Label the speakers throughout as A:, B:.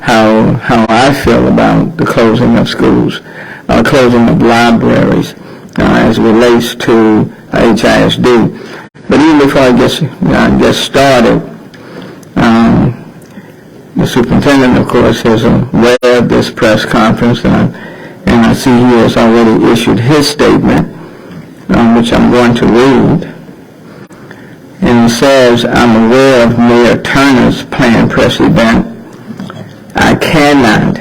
A: how I feel about the closing of schools, closing of libraries as it relates to HISD. But even before I get started, the superintendent, of course, is aware of this press conference, and I see he has already issued his statement, which I'm going to read. And it says, I'm aware of Mayor Turner's planned press event. I cannot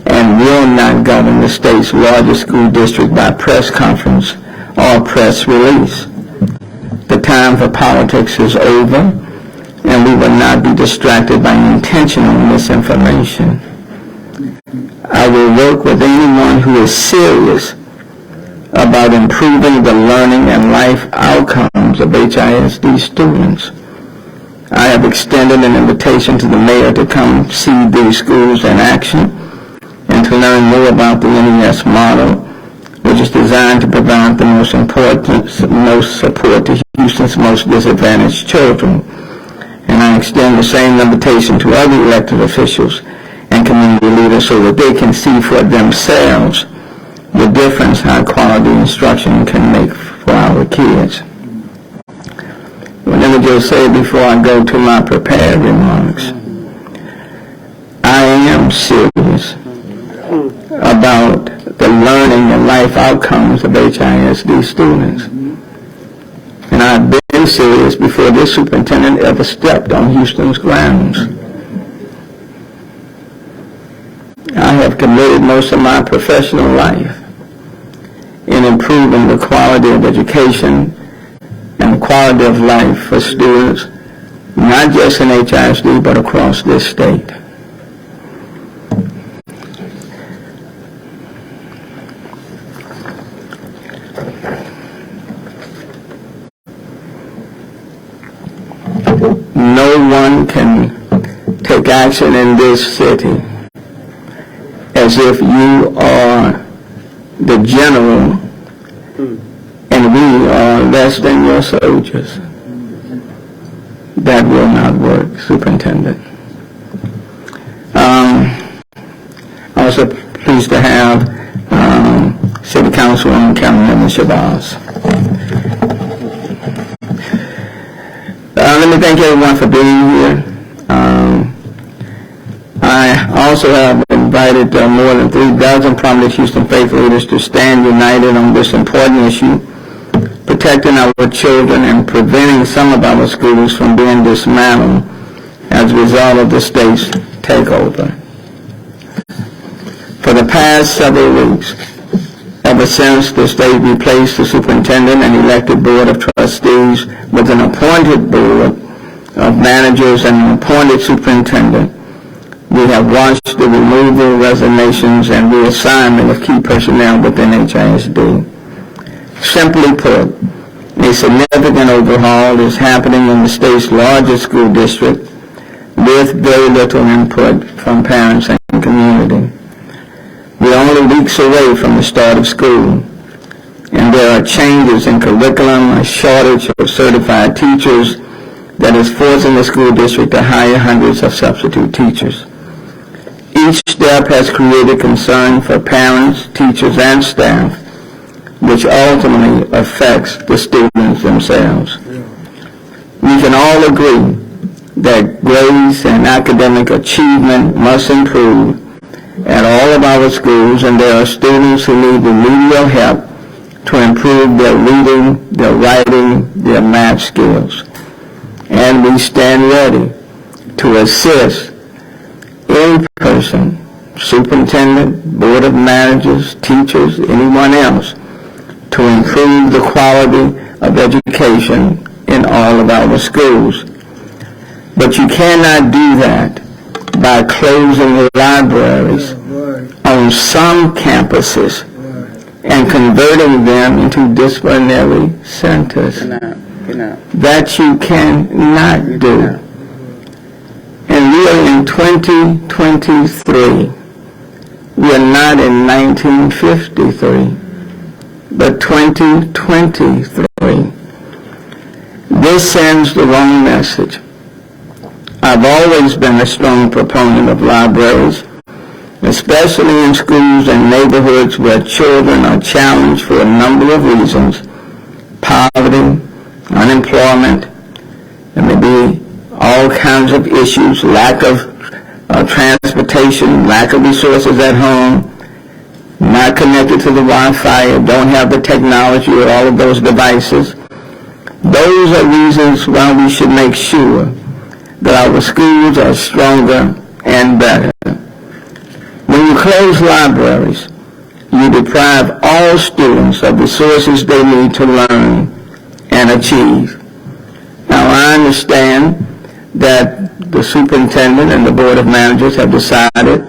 A: and will not govern the state's largest school district by press conference or press release. The time for politics is over, and we will not be distracted by intentional misinformation. I will work with anyone who is serious about improving the learning and life outcomes of HISD students. I have extended an invitation to the mayor to come see these schools in action and to learn more about the NES model, which is designed to provide the most support to Houston's most disadvantaged children. And I extend the same invitation to other elected officials and community leaders so that they can see for themselves the difference high quality instruction can make for our kids. Well, let me just say before I go to my prepared remarks, I am serious about the learning and life outcomes of HISD students. And I've been serious before this superintendent ever stepped on Houston's grounds. I have committed most of my professional life in improving the quality of education and the quality of life for students, not just in HISD, but across this state. No one can take action in this city as if you are the general and we are less than your soldiers. That will not work, Superintendent. Also pleased to have City Councilwoman Councilmember Shabazz. Let me thank everyone for being here. I also have invited more than 3 prominent Houston faith leaders to stand united on this important issue, protecting our children and preventing some of our schools from being dismantled as a result of the state's takeover. For the past several weeks, ever since the state replaced the superintendent and elected board of trustees with an appointed board of managers and an appointed superintendent, we have watched the removal, resignations, and reassignment of key personnel within HISD. Simply put, a significant overhaul is happening in the state's largest school district with very little input from parents and community. We're only weeks away from the start of school, and there are changes in curriculum, a shortage of certified teachers that is forcing the school district to hire hundreds of substitute teachers. Each step has created concern for parents, teachers, and staff, which ultimately affects the students themselves. We can all agree that grades and academic achievement must improve at all of our schools, and there are students who need remedial help to improve their reading, their writing, their math skills. And we stand ready to assist any person, superintendent, board of managers, teachers, anyone else, to improve the quality of education in all of our schools. But you cannot do that by closing libraries on some campuses and converting them into disciplinary centers. That you cannot do. And we are in 2023. We are not in 1953, but 2023. This sends the wrong message. I've always been a strong proponent of libraries, especially in schools and neighborhoods where children are challenged for a number of reasons: poverty, unemployment, there may be all kinds of issues, lack of transportation, lack of resources at home, not connected to the Wi-Fi, or don't have the technology or all of those devices. Those are reasons why we should make sure that our schools are stronger and better. When you close libraries, you deprive all students of resources they need to learn and achieve. Now, I understand that the superintendent and the board of managers have decided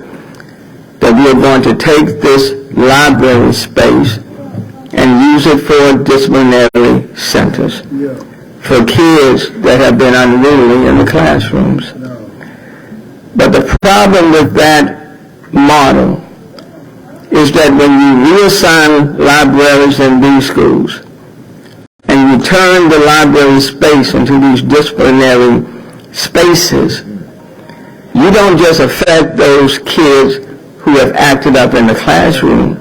A: that we are going to take this library space and use it for disciplinary centers for kids that have been unruly in the classrooms. But the problem with that model is that when you reassign libraries in these schools and you turn the library space into these disciplinary spaces, you don't just affect those kids who have acted up in the classroom.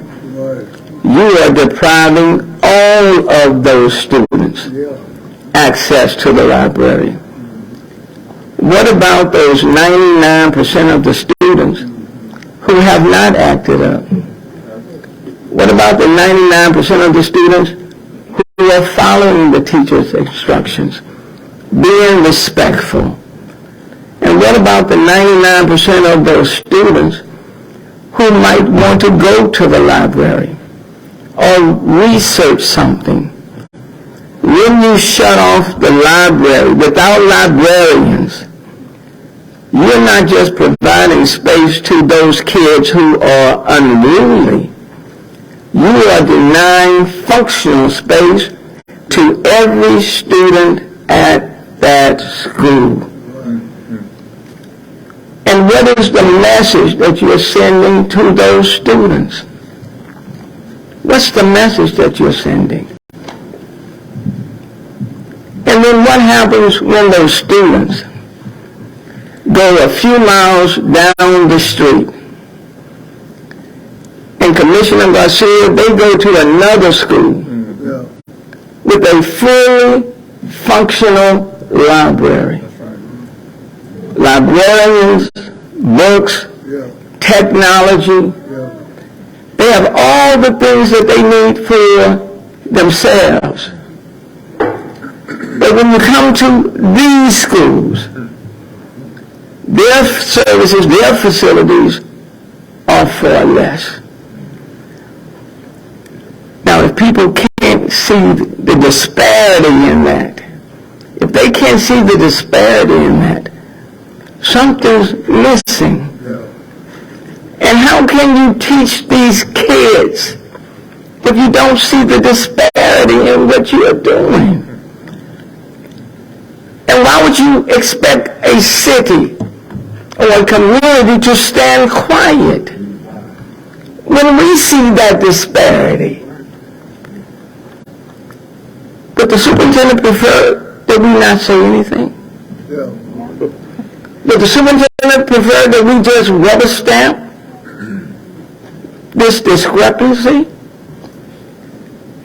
A: You are depriving all of those students access to the library. What about those 99% of the students who have not acted up? What about the 99% of the students who are following the teacher's instructions, being respectful? And what about the 99% of those students who might want to go to the library or research something? When you shut off the library, without librarians, you're not just providing space to those kids who are unruly. You are denying functional space to every student at that school. And what is the message that you're sending to those students? What's the message that you're sending? And then what happens when those students go a few miles down the street? And Commissioner Garcia, they go to another school with a fully functional library. Librarians, books, technology. They have all the things that they need for themselves. But when you come to these schools, their services, their facilities are far less. Now, if people can't see the disparity in that, if they can't see the disparity in that, something's missing. And how can you teach these kids if you don't see the disparity in what you are doing? And why would you expect a city or a community to stand quiet when we see that disparity? But the superintendent preferred that we not say anything. But the superintendent preferred that we just rubber stamp this discrepancy.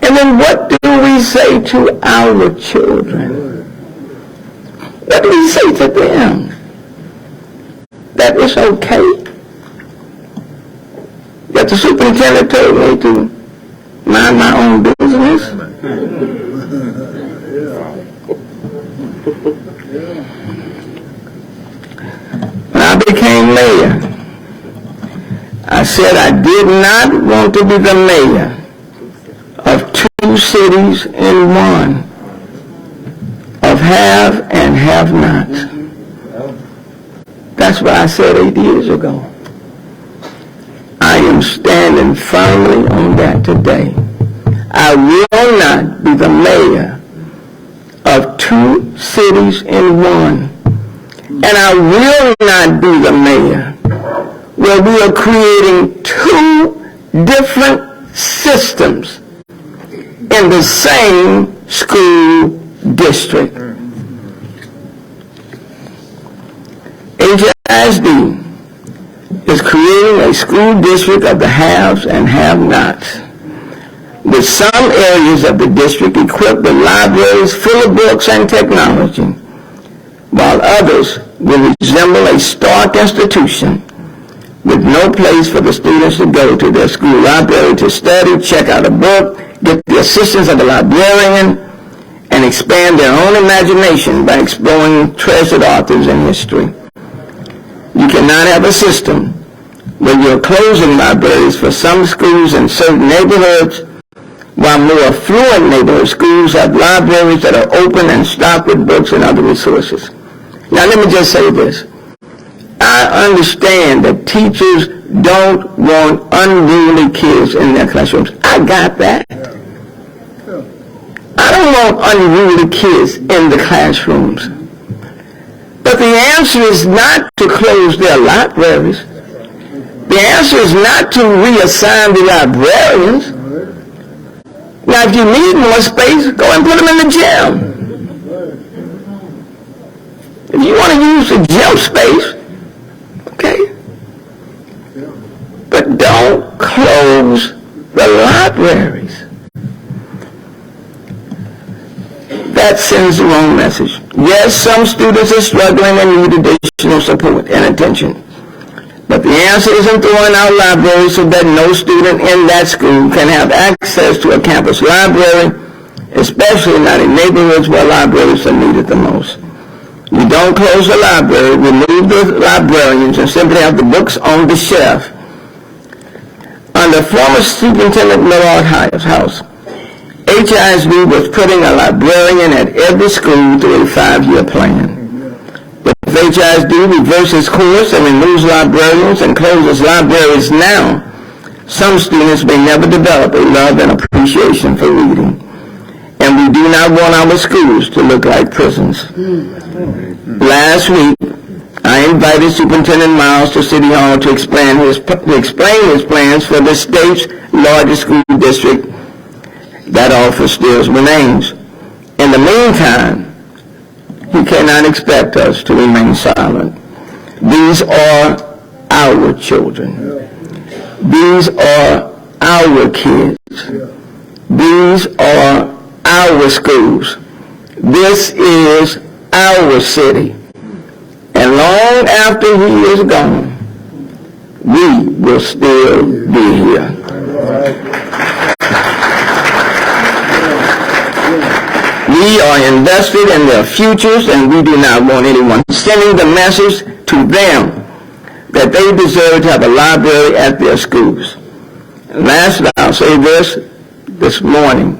A: And then what do we say to our children? What do we say to them? That it's okay? That the superintendent told me to mind my own business? When I became mayor, I said I did not want to be the mayor of two cities in one, of have and have nots. That's what I said 8 years ago. I am standing firmly on that today. I will not be the mayor of two cities in one. And I will not be the mayor where we are creating two different systems in the same school district. HISD is creating a school district of the haves and have-nots, with some areas of the district equipped with libraries full of books and technology, while others will resemble a stark institution with no place for the students to go to their school library to study, check out a book, get the assistance of a librarian, and expand their own imagination by exploring treasured authors in history. You cannot have a system where you're closing libraries for some schools in certain neighborhoods, while more affluent neighborhood schools have libraries that are open and stocked with books and other resources. Now, let me just say this. I understand that teachers don't want unruly kids in their classrooms. I got that. I don't want unruly kids in the classrooms. But the answer is not to close their libraries. The answer is not to reassign the librarians. Now, if you need more space, go and put them in the gym. If you want to use the gym space, okay. But don't close the libraries. That sends the wrong message. Yes, some students are struggling and need additional support and attention. But the answer isn't throwing out libraries so that no student in that school can have access to a campus library, especially not in neighborhoods where libraries are needed the most. You don't close the library, remove the librarians, and simply have the books on the shelf. Under former Superintendent Mike's house, HISD was putting a librarian at every school through a 5-year plan. But if HISD reverses course and removes librarians and closes libraries now, some students may never develop a love and appreciation for reading. And we do not want our schools to look like prisons. Last week, I invited Superintendent Miles to City Hall to explain his plans for the state's largest school district. That offer still remains. In the meantime, he cannot expect us to remain silent. These are our children. These are our kids. These are our schools. This is our city. And long after he is gone, we will still be here. We are invested in their futures, and we do not want anyone sending the message to them that they deserve to have a library at their schools. And lastly, I'll say this morning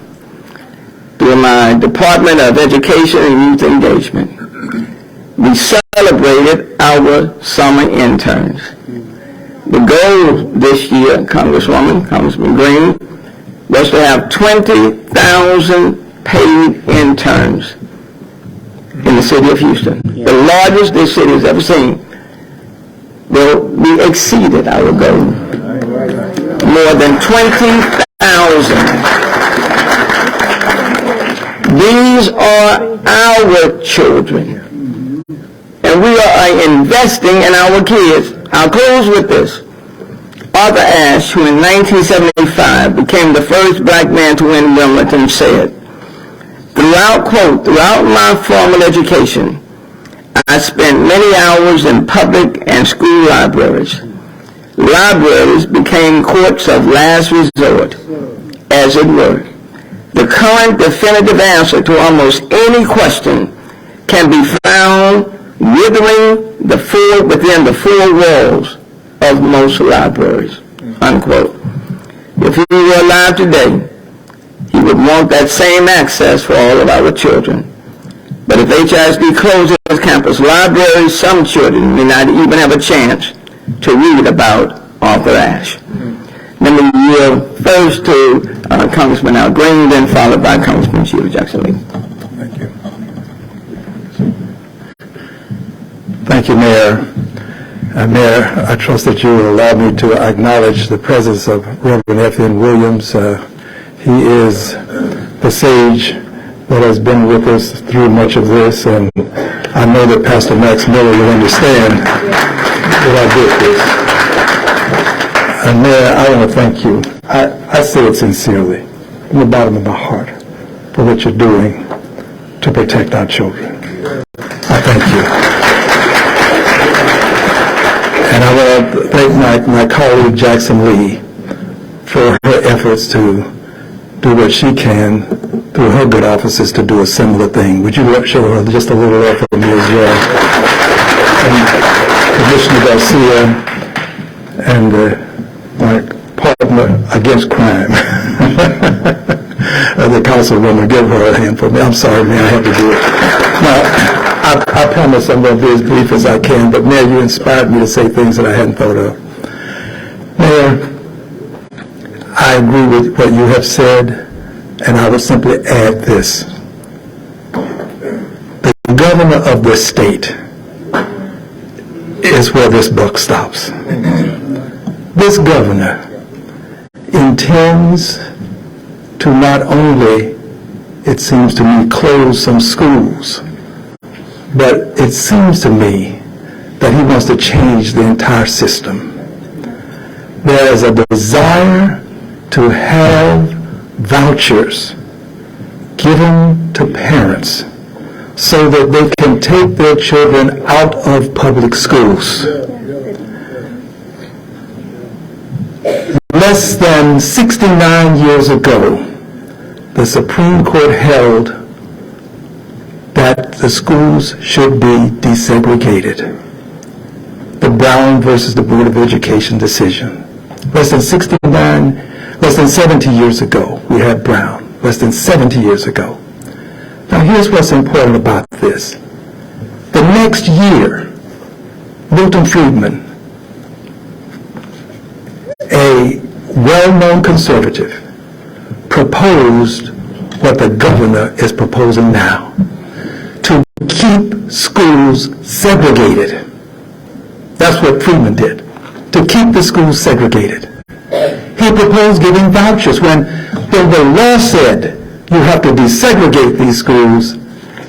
A: through my Department of Education and Youth Engagement. We celebrated our summer interns. The goal this year, Congressman Green, was to have 20,000 paid interns in the city of Houston, the largest this city has ever seen. Well, we exceeded our goal. More than 20,000. These are our children. And we are investing in our kids. I'll close with this. Arthur Ashe, who in 1975 became the first black man to win Wimbledon, said, throughout my formal education, I spent many hours in public and school libraries. Libraries became courts of last resort, as it were. The current definitive answer to almost any question can be found within the four walls of most libraries, unquote. If he were alive today, he would want that same access for all of our children. But if HISD closes campus libraries, some children may not even have a chance to read about Arthur Ashe. Let me yield first to Congressman Al Green, then followed by Congressman Sheila Jackson-Lee.
B: Thank you. Thank you, Mayor. Mayor, I trust that you will allow me to acknowledge the presence of Reverend F.N. Williams. He is the sage that has been with us through much of this, and I know that Pastor Max Miller will understand that I did this. And Mayor, I want to thank you. I say it sincerely, from the bottom of my heart, for what you're doing to protect our children. I thank you. And I want to thank my colleague Jackson Lee for her efforts to do what she can through her good offices to do a similar thing. Would you show her just a little love from me as well? And Commissioner Garcia and my partner against crime, the councilwoman, give her a hand for me. I'm sorry, man, I had to do it. Now, I promise I'm going to be as brief as I can, but Mayor, you inspired me to say things that I hadn't thought of. Mayor, I agree with what you have said, and I would simply add this. The governor of the state is where this buck stops. This governor intends to not only, it seems to me, close some schools, but it seems to me that he wants to change the entire system. There is a desire to have vouchers given to parents so that they can take their children out of public schools. Less than 69 years ago, the Supreme Court held that the schools should be desegregated. The Brown versus the Board of Education decision. Less than 70 years ago, we had Brown. Less than 70 years ago. Now here's what's important about this. The next year, Milton Friedman, a well-known conservative, proposed what the governor is proposing now, to keep schools segregated. That's what Friedman did, to keep the schools segregated. He proposed giving vouchers when the law said you have to desegregate these schools.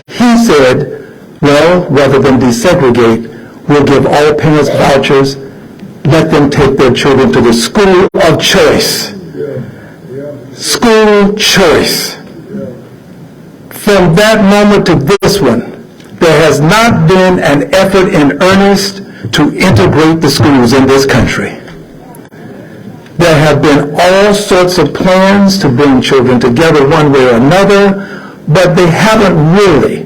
B: He said, well, rather than desegregate, we'll give all parents vouchers, let them take their children to the school of choice. School choice. From that moment to this one, there has not been an effort in earnest to integrate the schools in this country. There have been all sorts of plans to bring children together one way or another, but they haven't really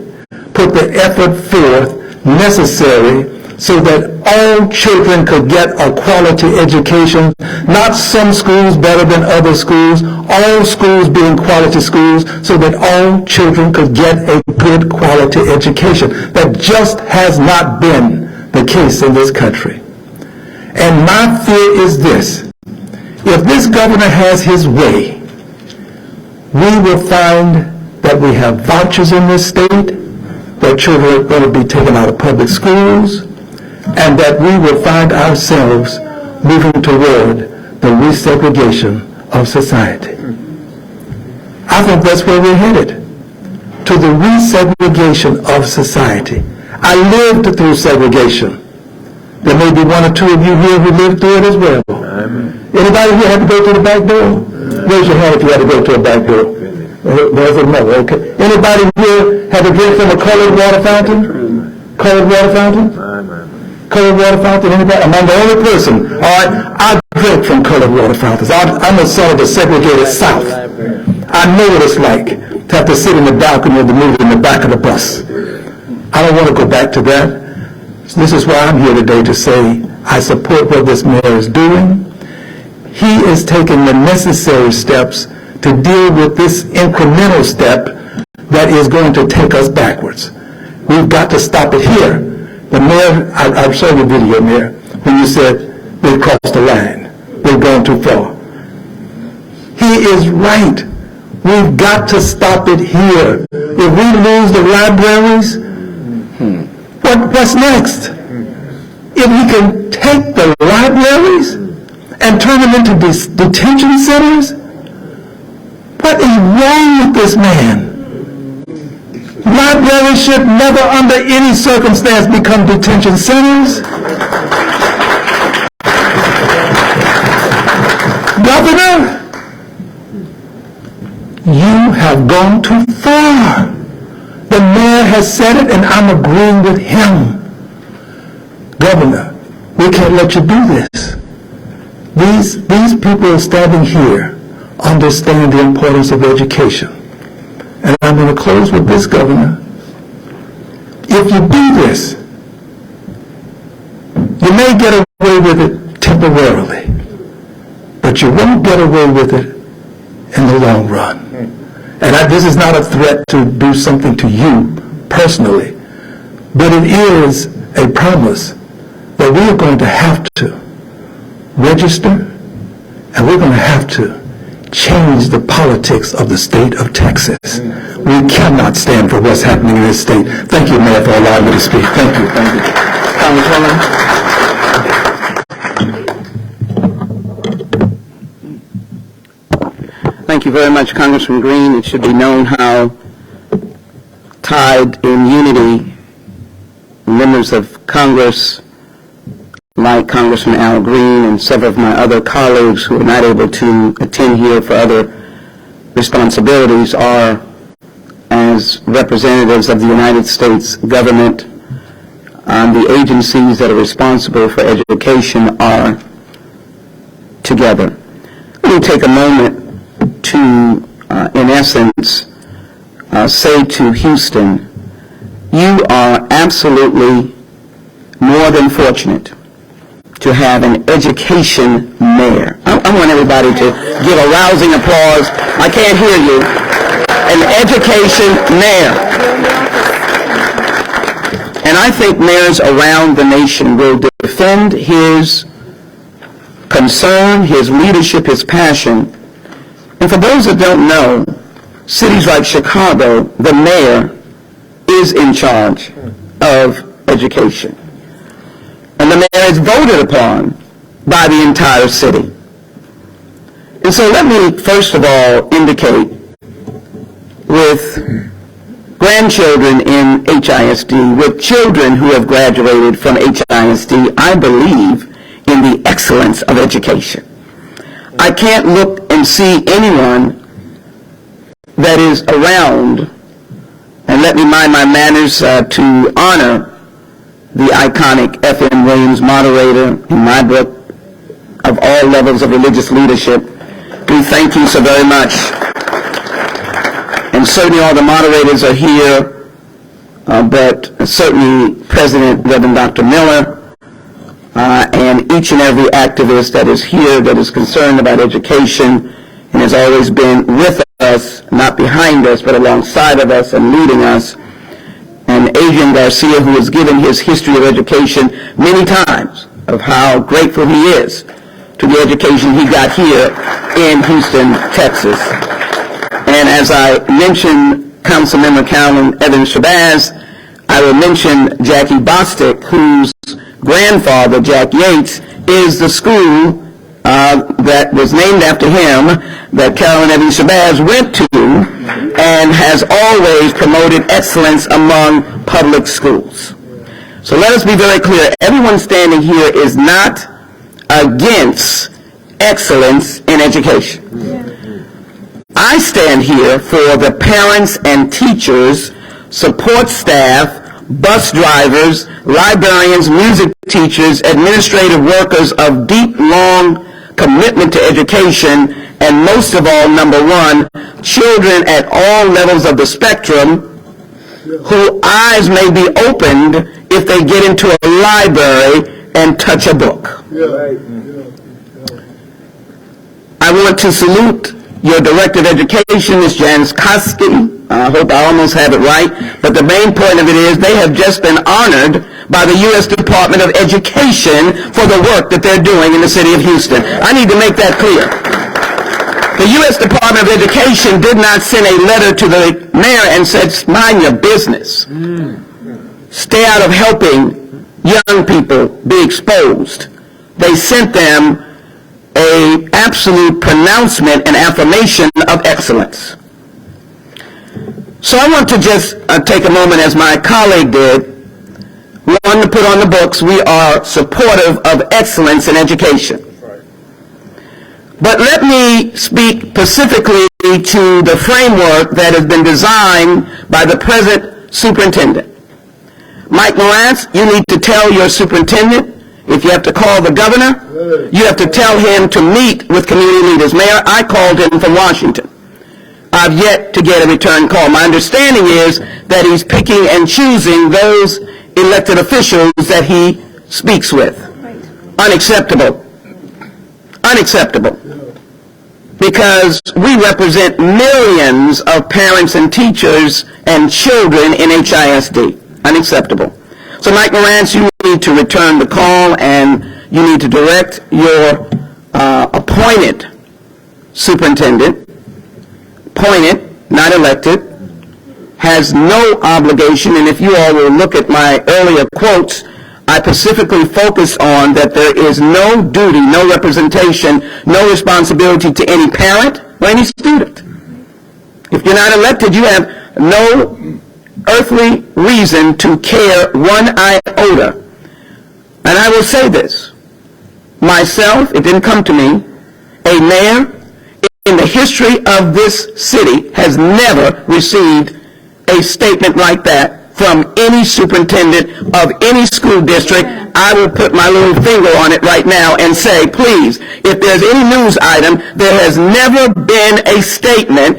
B: put the effort forth necessary so that all children could get a quality education, not some schools better than other schools, all schools being quality schools, so that all children could get a good quality education. That just has not been the case in this country. And my fear is this. If this governor has his way, we will find that we have vouchers in this state, that children are going to be taken out of public schools, and that we will find ourselves moving toward the resegregation of society. I think that's where we're headed, to the resegregation of society. I lived through segregation. There may be one or two of you here who lived through it as well. Anybody here had to go to the back door? Raise your hand if you had to go to a back door. There's a no, okay. Anybody here had to drink from a colored water fountain? Colored water fountain? Colored water fountain? Anybody? Am I the only person? All right, I drink from colored water fountains. I'm a son of the segregated South. I know what it's like to have to sit in the balcony of the movie in the back of the bus. I don't want to go back to that. This is why I'm here today to say I support what this mayor is doing. He is taking the necessary steps to deal with this incremental step that is going to take us backwards. We've got to stop it here. The mayor, I've shown the video, Mayor, when you said they've crossed the line. They've gone too far. He is right. We've got to stop it here. If we lose the libraries, what's next? If we can take the libraries and turn them into detention centers, what is wrong with this man? Libraries should never under any circumstance become detention centers. Governor, you have gone too far. The mayor has said it, and I'm agreeing with him. Governor, we can't let you do this. These people standing here understand the importance of education. And I'm going to close with this, Governor. If you do this, you may get away with it temporarily, but you won't get away with it in the long run. And this is not a threat to do something to you personally, but it is a promise that we are going to have to register, and we're going to have to change the politics of the state of Texas. We cannot stand for what's happening in this state. Thank you, Mayor, for allowing me to speak. Thank you. Thank you.
A: Congresswoman. Thank you very much, Congressman Green. It should be known how tied in unity members of Congress like Congressman Al Green and several of my other colleagues who are not able to attend here for other responsibilities are as representatives of the United States government. The agencies that are responsible for education are together. Let me take a moment to, in essence, say to Houston, you are absolutely more than fortunate to have an education mayor. I want everybody to give a rousing applause. I can't hear you. An education mayor. And I think mayors around the nation will defend his concern, his leadership, his passion. And for those that don't know, cities like Chicago, the mayor is in charge of education. And the mayor is voted upon by the entire city. And so let me first of all indicate with grandchildren in HISD, with children who have graduated from HISD, I believe in the excellence of education. I can't look and see anyone that is around, and let me mind my manners to honor the iconic F.M. Williams, moderator in my book of all levels of religious leadership. We thank you so very much. And certainly all the moderators are here, but certainly President Reverend Dr. Miller, and each and every activist that is here that is concerned about education and has always been with us, not behind us, but alongside of us and leading us. And Adrian Garcia, who has given his history of education many times, of how grateful he is to the education he got here in Houston, Texas. And as I mentioned Councilmember Calvin Evans Shabazz, I will mention Jackie Bostic, whose grandfather, Jack Yates, is the school that was named after him that Calvin Evans Shabazz went to and has always promoted excellence among public schools. So let us be very clear. Everyone standing here is not against excellence in education. I stand here for the parents and teachers, support staff, bus drivers, librarians, music teachers, administrative workers of deep, long commitment to education, and most of all, number one, children at all levels of the spectrum whose eyes may be opened if they get into a library and touch a book. I want to salute your Director of Education, Ms. Janice Koski. I hope I almost have it right. But the main point of it is they have just been honored by the U.S. Department of Education for the work that they're doing in the city of Houston. I need to make that clear. The U.S. Department of Education did not send a letter to the mayor and said, mind your business. Stay out of helping young people be exposed. They sent them an absolute pronouncement and affirmation of excellence. So I want to just take a moment, as my colleague did, one, to put on the books, we are supportive of excellence in education. But let me speak specifically to the framework that has been designed by the present superintendent. Mike Miles, you need to tell your superintendent, if you have to call the governor, you have to tell him to meet with community leaders. Mayor, I called him from Washington. I've yet to get a return call. My understanding is that he's picking and choosing those elected officials that he speaks with. Unacceptable. Unacceptable. Because we represent millions of parents and teachers and children in HISD. Unacceptable. So, Mike Miles, you need to return the call, and you need to direct your appointed superintendent, appointed, not elected, has no obligation, and if you all will look at my earlier quotes, I specifically focus on that there is no duty, no representation, no responsibility to any parent or any student. If you're not elected, you have no earthly reason to care one iota. And I will say this, myself, it didn't come to me, a mayor in the history of this city has never received a statement like that from any superintendent of any school district. I will put my little finger on it right now and say, please, if there's any news item, there has never been a statement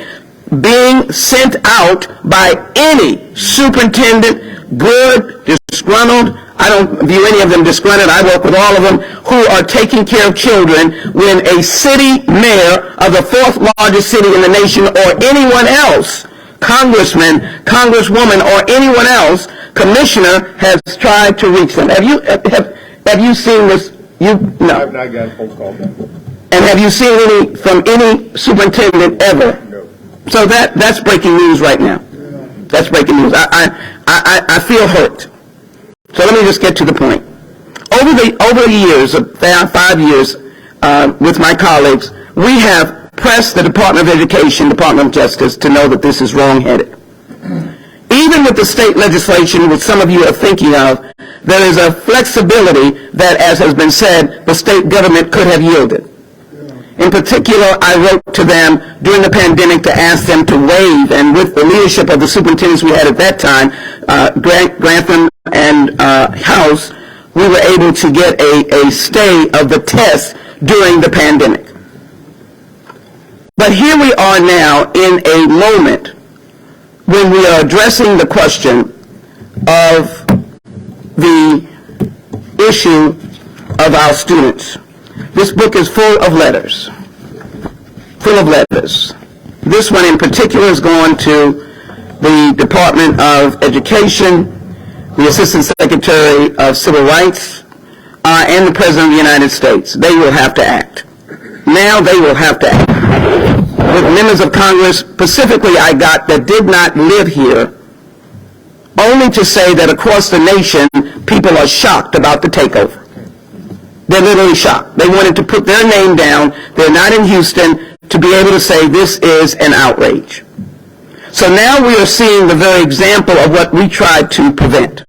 A: being sent out by any superintendent, good, disgruntled. I don't view any of them disgruntled. I work with all of them who are taking care of children when a city mayor of the fourth largest city in the nation or anyone else, congressman, congresswoman, or anyone else, commissioner, has tried to reach them. Have you seen this? No.
C: I've not got a phone call back.
A: And have you seen any from any superintendent ever?
C: No.
A: So that's breaking news right now. That's breaking news. I feel hurt. So let me just get to the point. Over the years, 5 years, with my colleagues, we have pressed the Department of Education, Department of Justice, to know that this is wrong-headed. Even with the state legislation, which some of you are thinking of, there is a flexibility that, as has been said, the state government could have yielded. In particular, I wrote to them during the pandemic to ask them to waive, and with the leadership of the superintendents we had at that time, Grantham and House, we were able to get a stay of the test during the pandemic. But here we are now in a moment when we are addressing the question of the issue of our students. This book is full of letters. Full of letters. This one in particular is going to the Department of Education, the Assistant Secretary of Civil Rights, and the President of the United States. They will have to act. Now they will have to act. With members of Congress, specifically I got that did not live here, only to say that across the nation, people are shocked about the takeover. They're literally shocked. They wanted to put their name down. They're not in Houston to be able to say this is an outrage. So now we are seeing the very example of what we tried to prevent.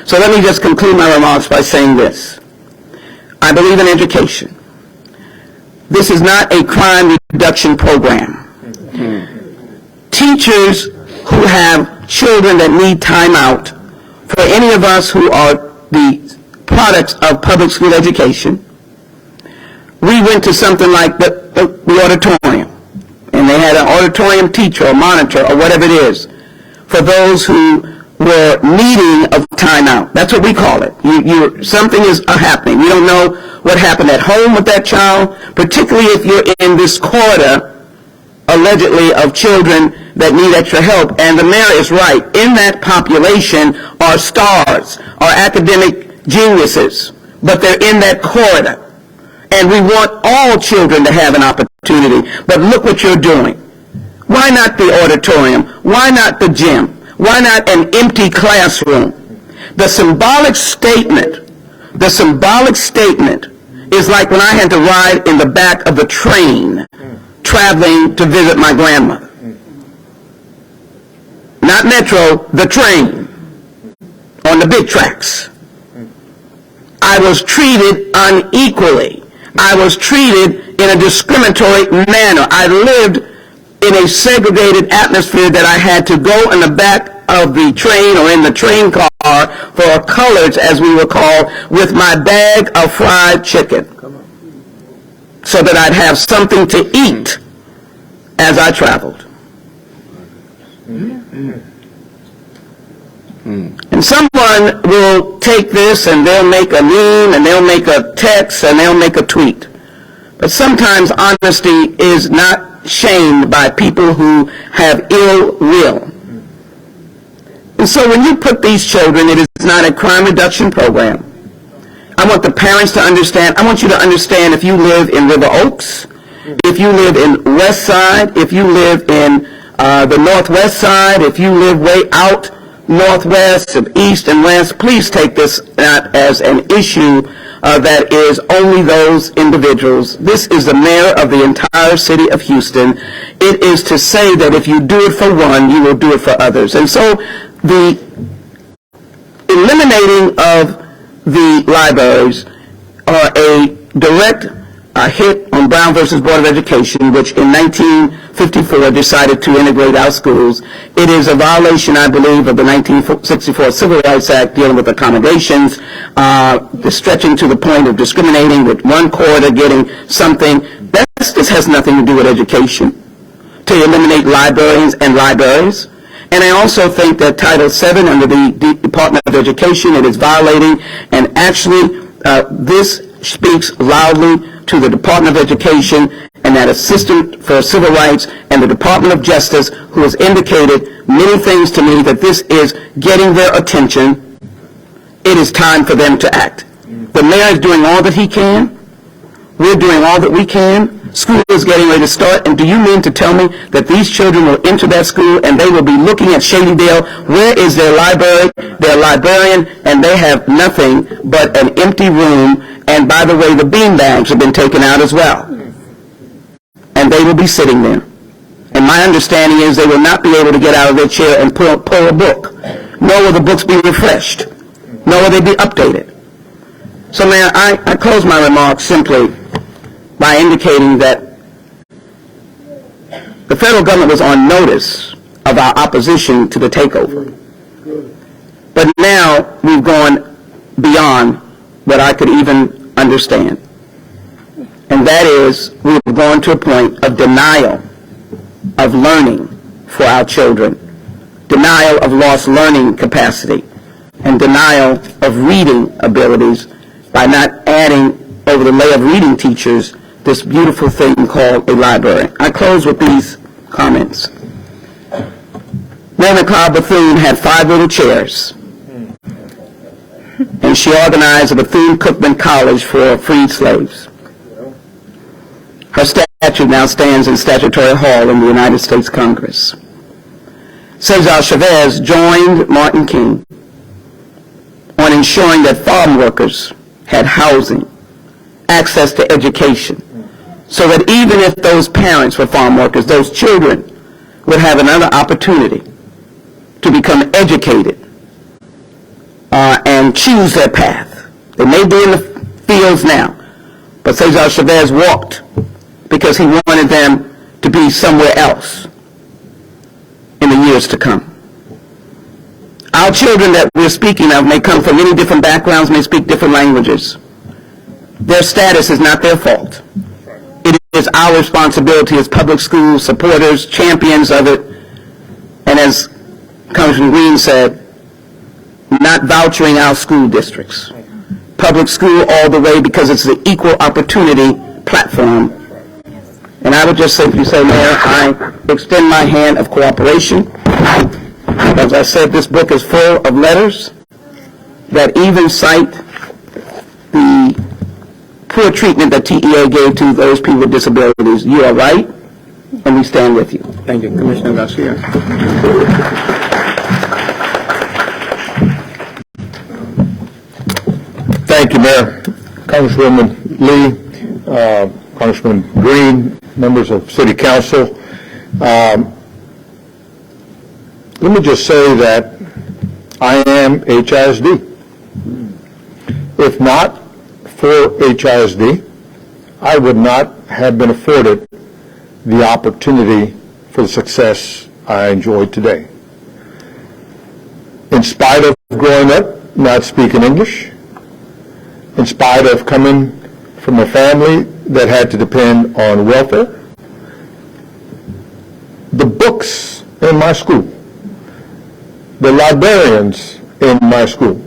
A: So let me just conclude my remarks by saying this. I believe in education. This is not a crime reduction program. Teachers who have children that need time out, for any of us who are the products of public school education, we went to something like the auditorium, and they had an auditorium teacher or monitor or whatever it is for those who were needing of time out. That's what we call it. Something is happening. We don't know what happened at home with that child, particularly if you're in this corridor, allegedly, of children that need extra help. And the mayor is right. In that population are stars, are academic geniuses, but they're in that corridor. And we want all children to have an opportunity. But look what you're doing. Why not the auditorium? Why not the gym? Why not an empty classroom? The symbolic statement is like when I had to ride in the back of the train traveling to visit my grandmother. Not metro, the train on the big tracks. I was treated unequally. I was treated in a discriminatory manner. I lived in a segregated atmosphere that I had to go in the back of the train or in the train car for coloreds, as we were called, with my bag of fried chicken so that I'd have something to eat as I traveled. And someone will take this and they'll make a meme and they'll make a text and they'll make a tweet. But sometimes honesty is not shamed by people who have ill will. And so when you put these children, it is not a crime reduction program. I want the parents to understand. I want you to understand, if you live in River Oaks, if you live in West Side, if you live in the Northwest Side, if you live way out Northwest and East and West, please take this not as an issue that is only those individuals. This is the mayor of the entire city of Houston. It is to say that if you do it for one, you will do it for others. And so the eliminating of the libraries are a direct hit on Brown versus Board of Education, which in 1954 decided to integrate our schools. It is a violation, I believe, of the 1964 Civil Rights Act dealing with accommodations, stretching to the point of discriminating with one quarter getting something. This has nothing to do with education, to eliminate librarians and libraries. And I also think that Title VII under the Department of Education, it is violating, and actually this speaks loudly to the Department of Education and that Assistant for Civil Rights and the Department of Justice, who has indicated many things to me that this is getting their attention. It is time for them to act. The mayor is doing all that he can. We're doing all that we can. School is getting ready to start, and do you mean to tell me that these children will enter that school and they will be looking at Shadydale? Where is their library, their librarian, and they have nothing but an empty room, and by the way, the bean bags have been taken out as well. And they will be sitting there. And my understanding is they will not be able to get out of their chair and pull a book, nor will the books be refreshed, nor will they be updated. So, Mayor, I close my remarks simply by indicating that the federal government was on notice of our opposition to the takeover. But now we've gone beyond what I could even understand. And that is, we've gone to a point of denial of learning for our children, denial of lost learning capacity, and denial of reading abilities by not adding over the layer of reading teachers this beautiful thing called a library. I close with these comments. Mary McLeod Bethune had 5 little chairs, and she organized a Bethune-Cookman College for freed slaves. Her statue now stands in Statutory Hall in the United States Congress. Cesar Chavez joined Martin King on ensuring that farm workers had housing, access to education, so that even if those parents were farm workers, those children would have another opportunity to become educated and choose their path. They may be in the fields now, but Cesar Chavez walked because he wanted them to be somewhere else in the years to come. Our children that we're speaking of may come from many different backgrounds, may speak different languages. Their status is not their fault. It is our responsibility as public school supporters, champions of it, and as Congressman Green said, not vouchering our school districts. Public school all the way, because it's the equal opportunity platform. And I would just simply say, Mayor, I extend my hand of cooperation. As I said, this book is full of letters that even cite the poor treatment that TEA gave to those people with disabilities. You are right, and we stand with you. Thank you, Commissioner Garcia.
C: Thank you, Mayor. Congresswoman Lee, Congressman Green, members of City Council. Let me just say that I am HISD. If not for HISD, I would not have been afforded the opportunity for the success I enjoy today. In spite of growing up not speaking English, in spite of coming from a family that had to depend on welfare, the books in my school, the librarians in my school,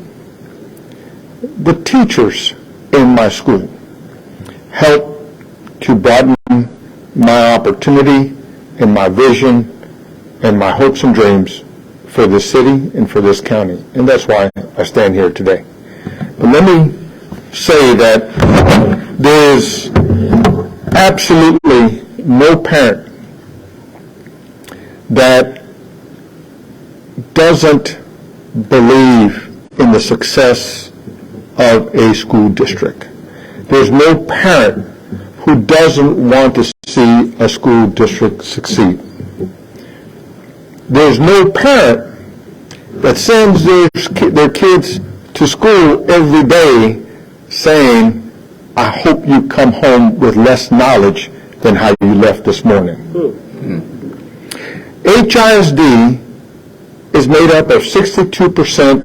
C: the teachers in my school helped to broaden my opportunity and my vision and my hopes and dreams for this city and for this county. And that's why I stand here today. But let me say that there is absolutely no parent that doesn't believe in the success of a school district. There's no parent who doesn't want to see a school district succeed. There's no parent that sends their kids to school every day saying, I hope you come home with less knowledge than how you left this morning. HISD is made up of 62%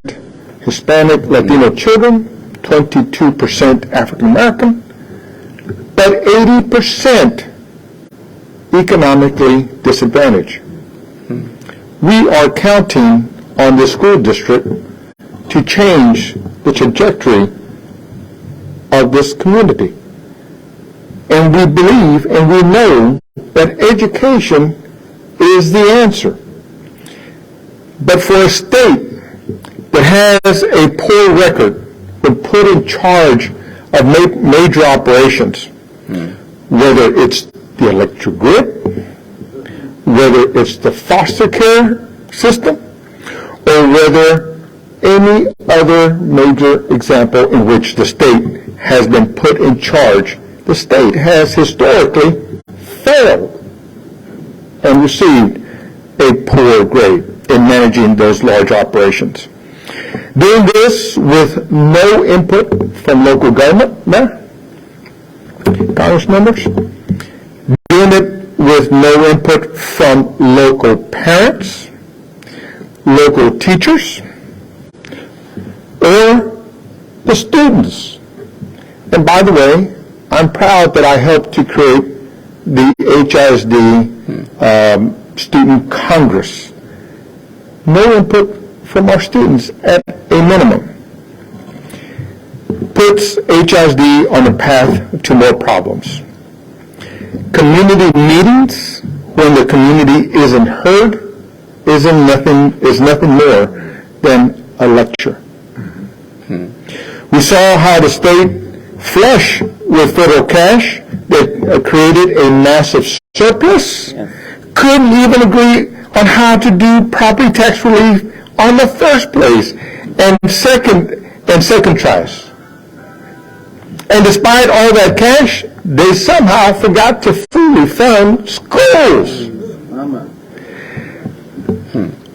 C: Hispanic Latino children, 22% African American, but 80% economically disadvantaged. We are counting on the school district to change the trajectory of this community. And we believe and we know that education is the answer. But for a state that has a poor record when put in charge of major operations, whether it's the electric grid, whether it's the foster care system, or whether any other major example in which the state has been put in charge, the state has historically failed and received a poor grade in managing those large operations. Doing this with no input from local government, Congress members, doing it with no input from local parents, local teachers, or the students. And by the way, I'm proud that I helped to create the HISD Student Congress. No input from our students at a minimum puts HISD on a path to more problems. Community meetings, when the community isn't heard, is nothing more than a lecture. We saw how the state, flush with federal cash that created a massive surplus, couldn't even agree on how to do property tax relief on the first place and second tries. And despite all that cash, they somehow forgot to fully fund schools.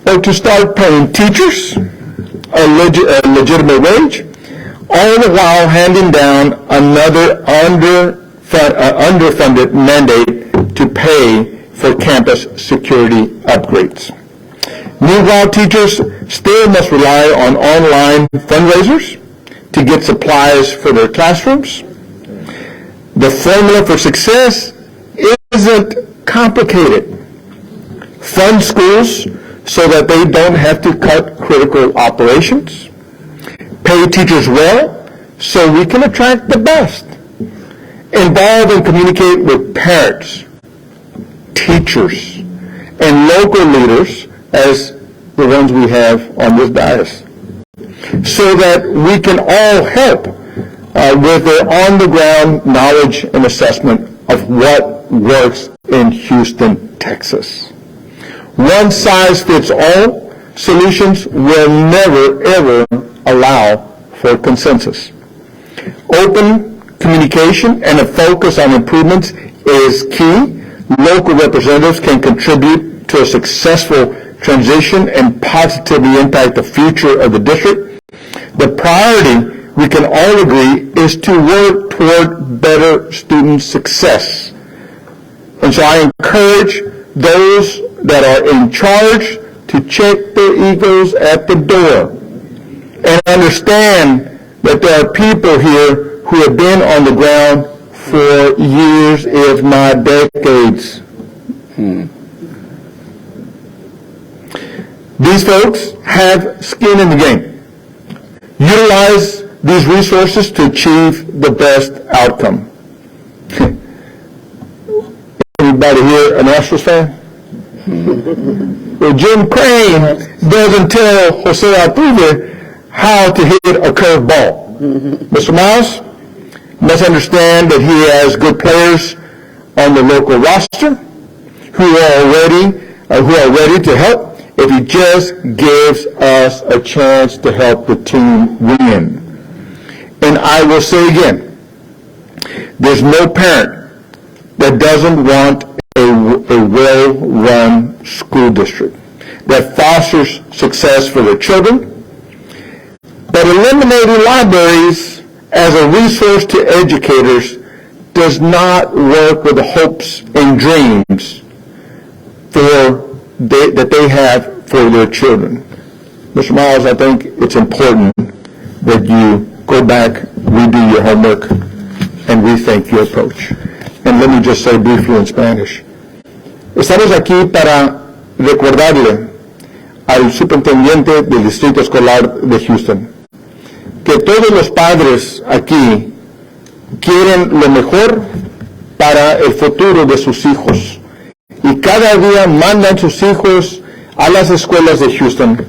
C: Or to start paying teachers a legitimate wage, all the while handing down another underfunded mandate to pay for campus security upgrades. Meanwhile, teachers still must rely on online fundraisers to get supplies for their classrooms. The formula for success isn't complicated. Fund schools so that they don't have to cut critical operations. Pay teachers well so we can attract the best. Involve and communicate with parents, teachers, and local leaders as the ones we have on this dais, so that we can all help with their on-the-ground knowledge and assessment of what works in Houston, Texas. One-size-fits-all solutions will never, ever allow for consensus. Open communication and a focus on improvements is key. Local representatives can contribute to a successful transition and positively impact the future of the district. The priority, we can all agree, is to work toward better student success And so I encourage those that are in charge to check their egos at the door and understand that there are people here who have been on the ground for years, if not decades. These folks have skin in the game. Utilize these resources to achieve the best outcome. Anybody here an Astros fan? Well, Jim Crane doesn't tell Jose Altuve how to hit a curved ball. Mr. Miles must understand that he has good players on the local roster who are ready to help if he just gives us a chance to help the team win. And I will say again, there's no parent that doesn't want a well-run school district that fosters success for their children. But eliminating libraries as a resource to educators does not work with the hopes and dreams that they have for their children. Mr. Miles, I think it's important that you go back, redo your homework, and rethink your approach. And let me just say briefly in Spanish. Estamos aquí para recordarle al superintendente del Distrito Escolar de Houston que todos los padres aquí quieren lo mejor para el futuro de sus hijos y cada día mandan sus hijos a las escuelas de Houston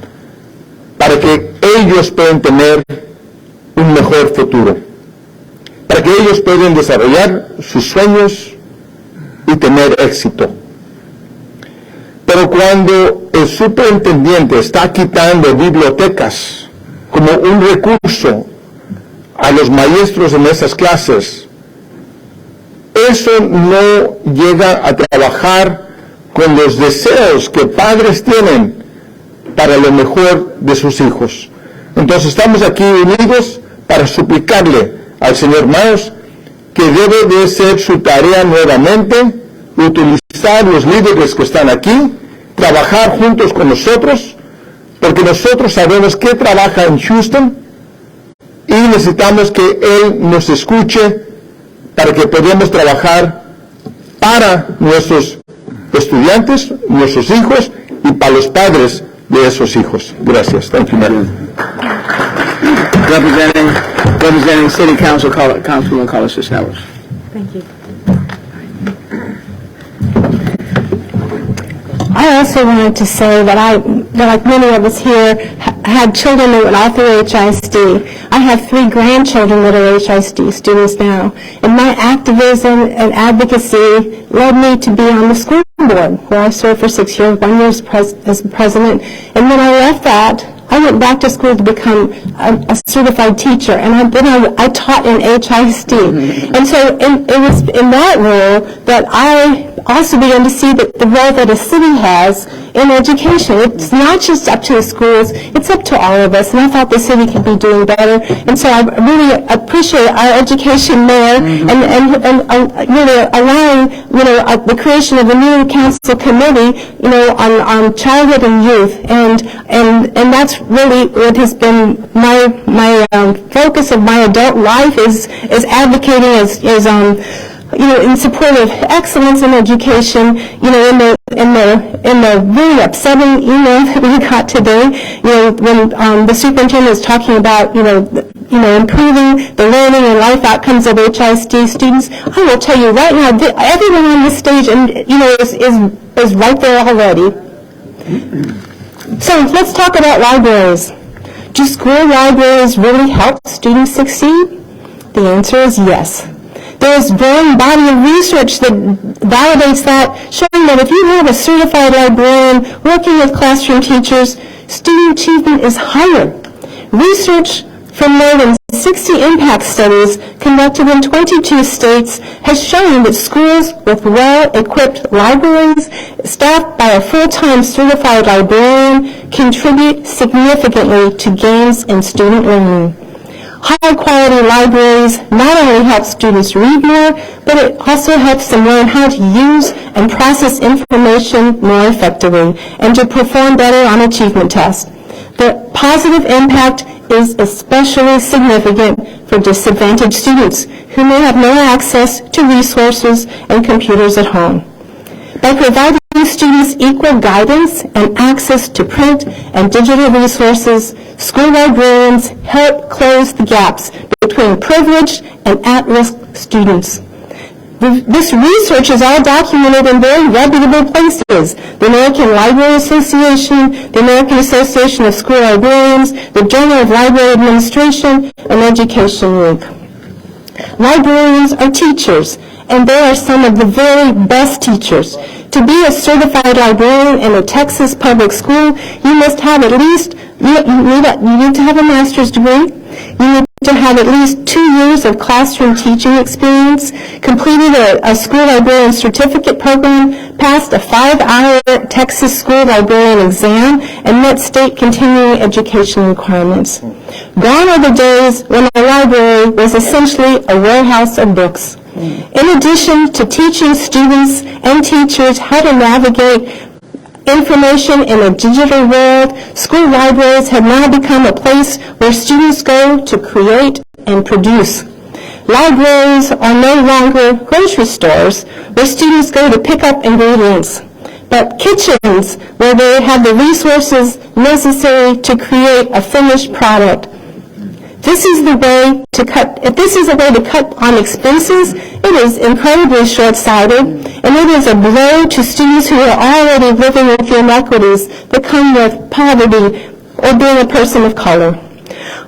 C: para que ellos puedan tener un mejor futuro, para que ellos puedan desarrollar sus sueños y tener éxito. Pero cuando el superintendente está quitando bibliotecas como un recurso a los maestros en esas clases, eso no llega a trabajar con los deseos que padres tienen para lo mejor de sus hijos. Entonces estamos aquí unidos para suplicarle al señor Miles que debe de ser su tarea nuevamente utilizar los líderes que están aquí, trabajar juntos con nosotros, porque nosotros sabemos que trabaja en Houston y necesitamos que él nos escuche para que podamos trabajar para nuestros estudiantes, nuestros hijos y para los padres de esos hijos. Gracias. Thank you, Madam.
A: Representing City Council, Councilman Carlos Cisneros.
D: Thank you. I also wanted to say that like many of us here, had children that went all through HISD. I have 3 grandchildren that are HISD students now. And my activism and advocacy led me to be on the school board, where I served for 6 years, 1 year as president. And when I left that, I went back to school to become a certified teacher, and I taught in HISD. And so it was in that role that I also began to see that the role that a city has in education. It's not just up to the schools, it's up to all of us, and I thought the city could be doing better. And so I really appreciate our education mayor and really allowing, the creation of a new council committee, on childhood and youth. And that's really what has been my focus of my adult life is advocating in support of excellence in education. In the really upsetting email that we got today, when the superintendent was talking about improving the learning and life outcomes of HISD students, I will tell you right now, everyone on this stage is right there already. So let's talk about libraries. Do school libraries really help students succeed? The answer is yes. There's a growing body of research that validates that, showing that if you have a certified librarian working with classroom teachers, student achievement is higher. Research from more than 60 impact studies conducted in 22 states has shown that schools with well-equipped libraries staffed by a full-time certified librarian contribute significantly to gains in student learning. High-quality libraries not only help students read more, but it also helps them learn how to use and process information more effectively and to perform better on achievement tests. The positive impact is especially significant for disadvantaged students who may have no access to resources and computers at home. By providing students equal guidance and access to print and digital resources, school librarians help close the gaps between privileged and at-risk students. This research is all documented in very reputable places: the American Library Association, the American Association of School Librarians, the Journal of Library Administration, and Education Week. Librarians are teachers, and they are some of the very best teachers. To be a certified librarian in a Texas public school, you must have at least, you need to have a master's degree. You need to have at least 2 years of classroom teaching experience, completed a school librarian certificate program, passed a 5-hour Texas school librarian exam, and met state continuing education requirements. Gone are the days when a library was essentially a warehouse of books. In addition to teaching students and teachers how to navigate information in a digital world, school libraries have now become a place where students go to create and produce. Libraries are no longer grocery stores where students go to pick up ingredients, but kitchens where they have the resources necessary to create a finished product. This is the way to cut. If this is a way to cut on expenses, it is incredibly short-sighted, and it is a blow to students who are already living with the inequities that come with poverty or being a person of color.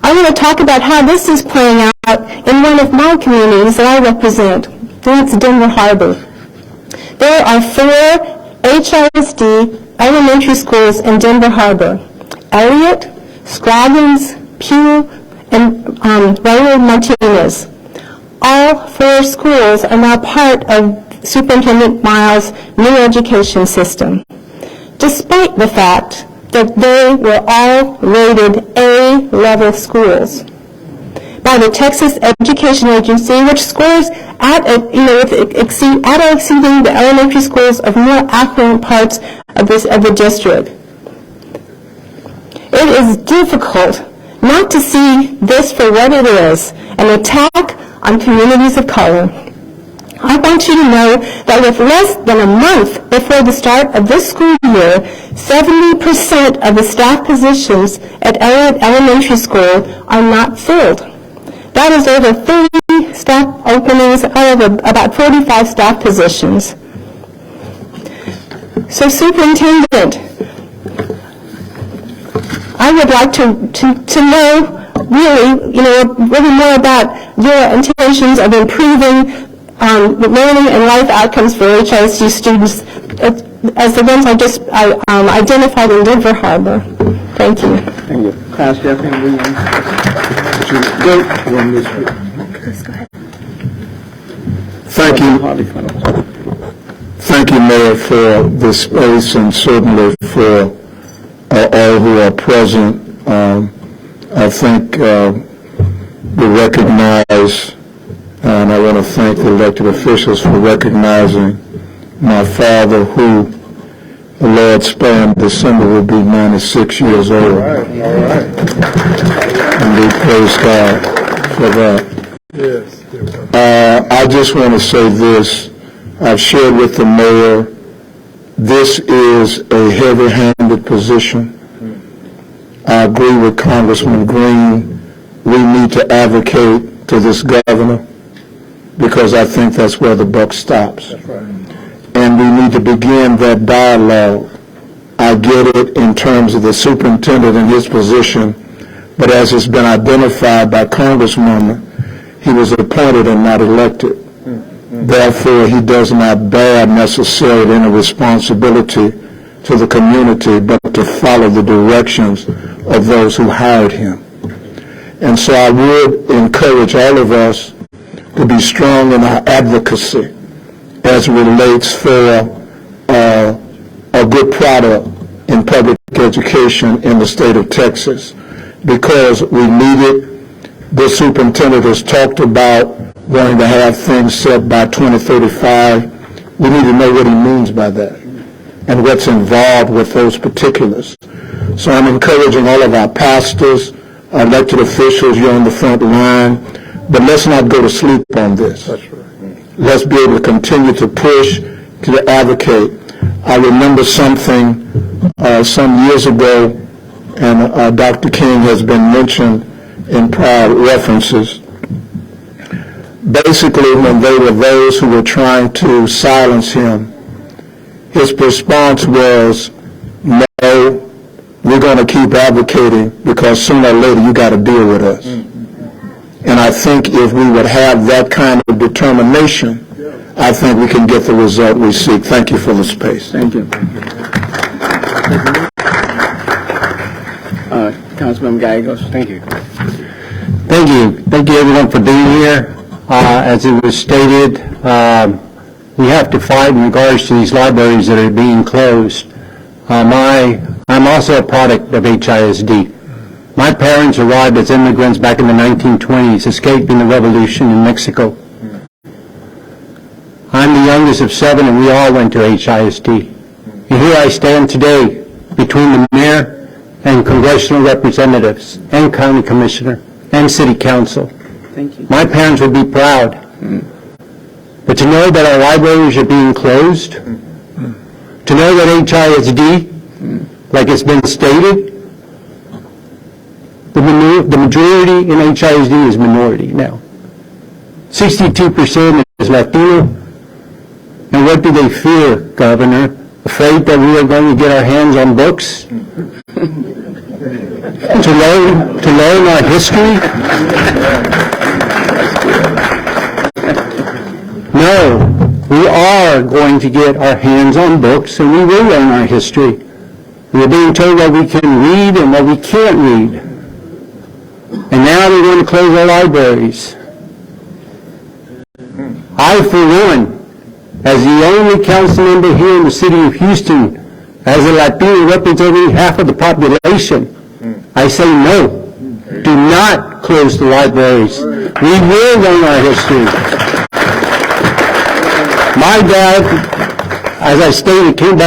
D: I want to talk about how this is playing out in one of my communities that I represent. That's Denver Harbor. There are 4 HISD elementary schools in Denver Harbor: Elliott, Scroggins, Pugh, and Raul Martinez. All 4 schools are now part of Superintendent Miles' new education system, despite the fact that they were all rated A-level schools by the Texas Education Agency, which scores at exceeding the elementary schools of more affluent parts of the district. It is difficult not to see this for what it is, an attack on communities of color. I want you to know that with less than a month before the start of this school year, 70% of the staff positions at Elliott Elementary School are not filled. That is over 30 staff openings out of about 45 staff positions. So, Superintendent, I would like to know really more about your intentions of improving learning and life outcomes for HISD students as the ones I just identified in Denver Harbor. Thank you.
A: Thank you. Class Deputy Williams.
C: Thank you. Thank you, Mayor, for this space and certainly for all who are present. I think we recognize, and I want to thank the elected officials for recognizing my father, who, the Lord spare December, will be 96 years old. All right. And we praise God for that.
B: Yes.
C: I just want to say this. I've shared with the mayor, this is a heavy-handed position. I agree with Congressman Green. We need to advocate to this governor because I think that's where the buck stops.
B: That's right.
C: And we need to begin that dialogue. I get it in terms of the superintendent and his position, but as it's been identified by Congressman, he was appointed and not elected. Therefore, he does not bear necessarily any responsibility to the community, but to follow the directions of those who hired him. And so I would encourage all of us to be strong in our advocacy as it relates for a good product in public education in the state of Texas, because we need it. the superintendent has talked about wanting to have things set by 2035. We need to know what he means by that and what's involved with those particulars. So I'm encouraging all of our pastors, our elected officials, you're on the front line, but let's not go to sleep on this. That's right. Let's be able to continue to push, to advocate. I remember something some years ago, and Dr. King has been mentioned in prior references. Basically, when they were those who were trying to silence him, his response was, no, we're going to keep advocating because sooner or later you got to deal with us. And I think if we would have that kind of determination, I think we can get the result we seek. Thank you for the space.
A: Thank you. Councilman Gallegos. Thank you.
E: Thank you. Thank you, everyone, for being here. As it was stated, we have to fight in regards to these libraries that are being closed. I'm also a product of HISD. My parents arrived as immigrants back in the 1920s, escaping the revolution in Mexico. I'm the youngest of 7, and we all went to HISD. And here I stand today between the mayor and congressional representatives and county commissioner and city council.
A: Thank you.
E: My parents would be proud. But to know that our libraries are being closed, to know that HISD, like it's been stated, the majority in HISD is minority now. 62% is Latino. And what do they fear, Governor? Afraid that we are going to get our hands on books? to learn our history? No, we are going to get our hands on books, and we will learn our history. We're being told what we can read and what we can't read. And now they're going to close our libraries. I, for one, as the only council member here in the city of Houston, as a Latino representing half of the population, I say no. Do not close the libraries. We will learn our history. My dad, as I stated, came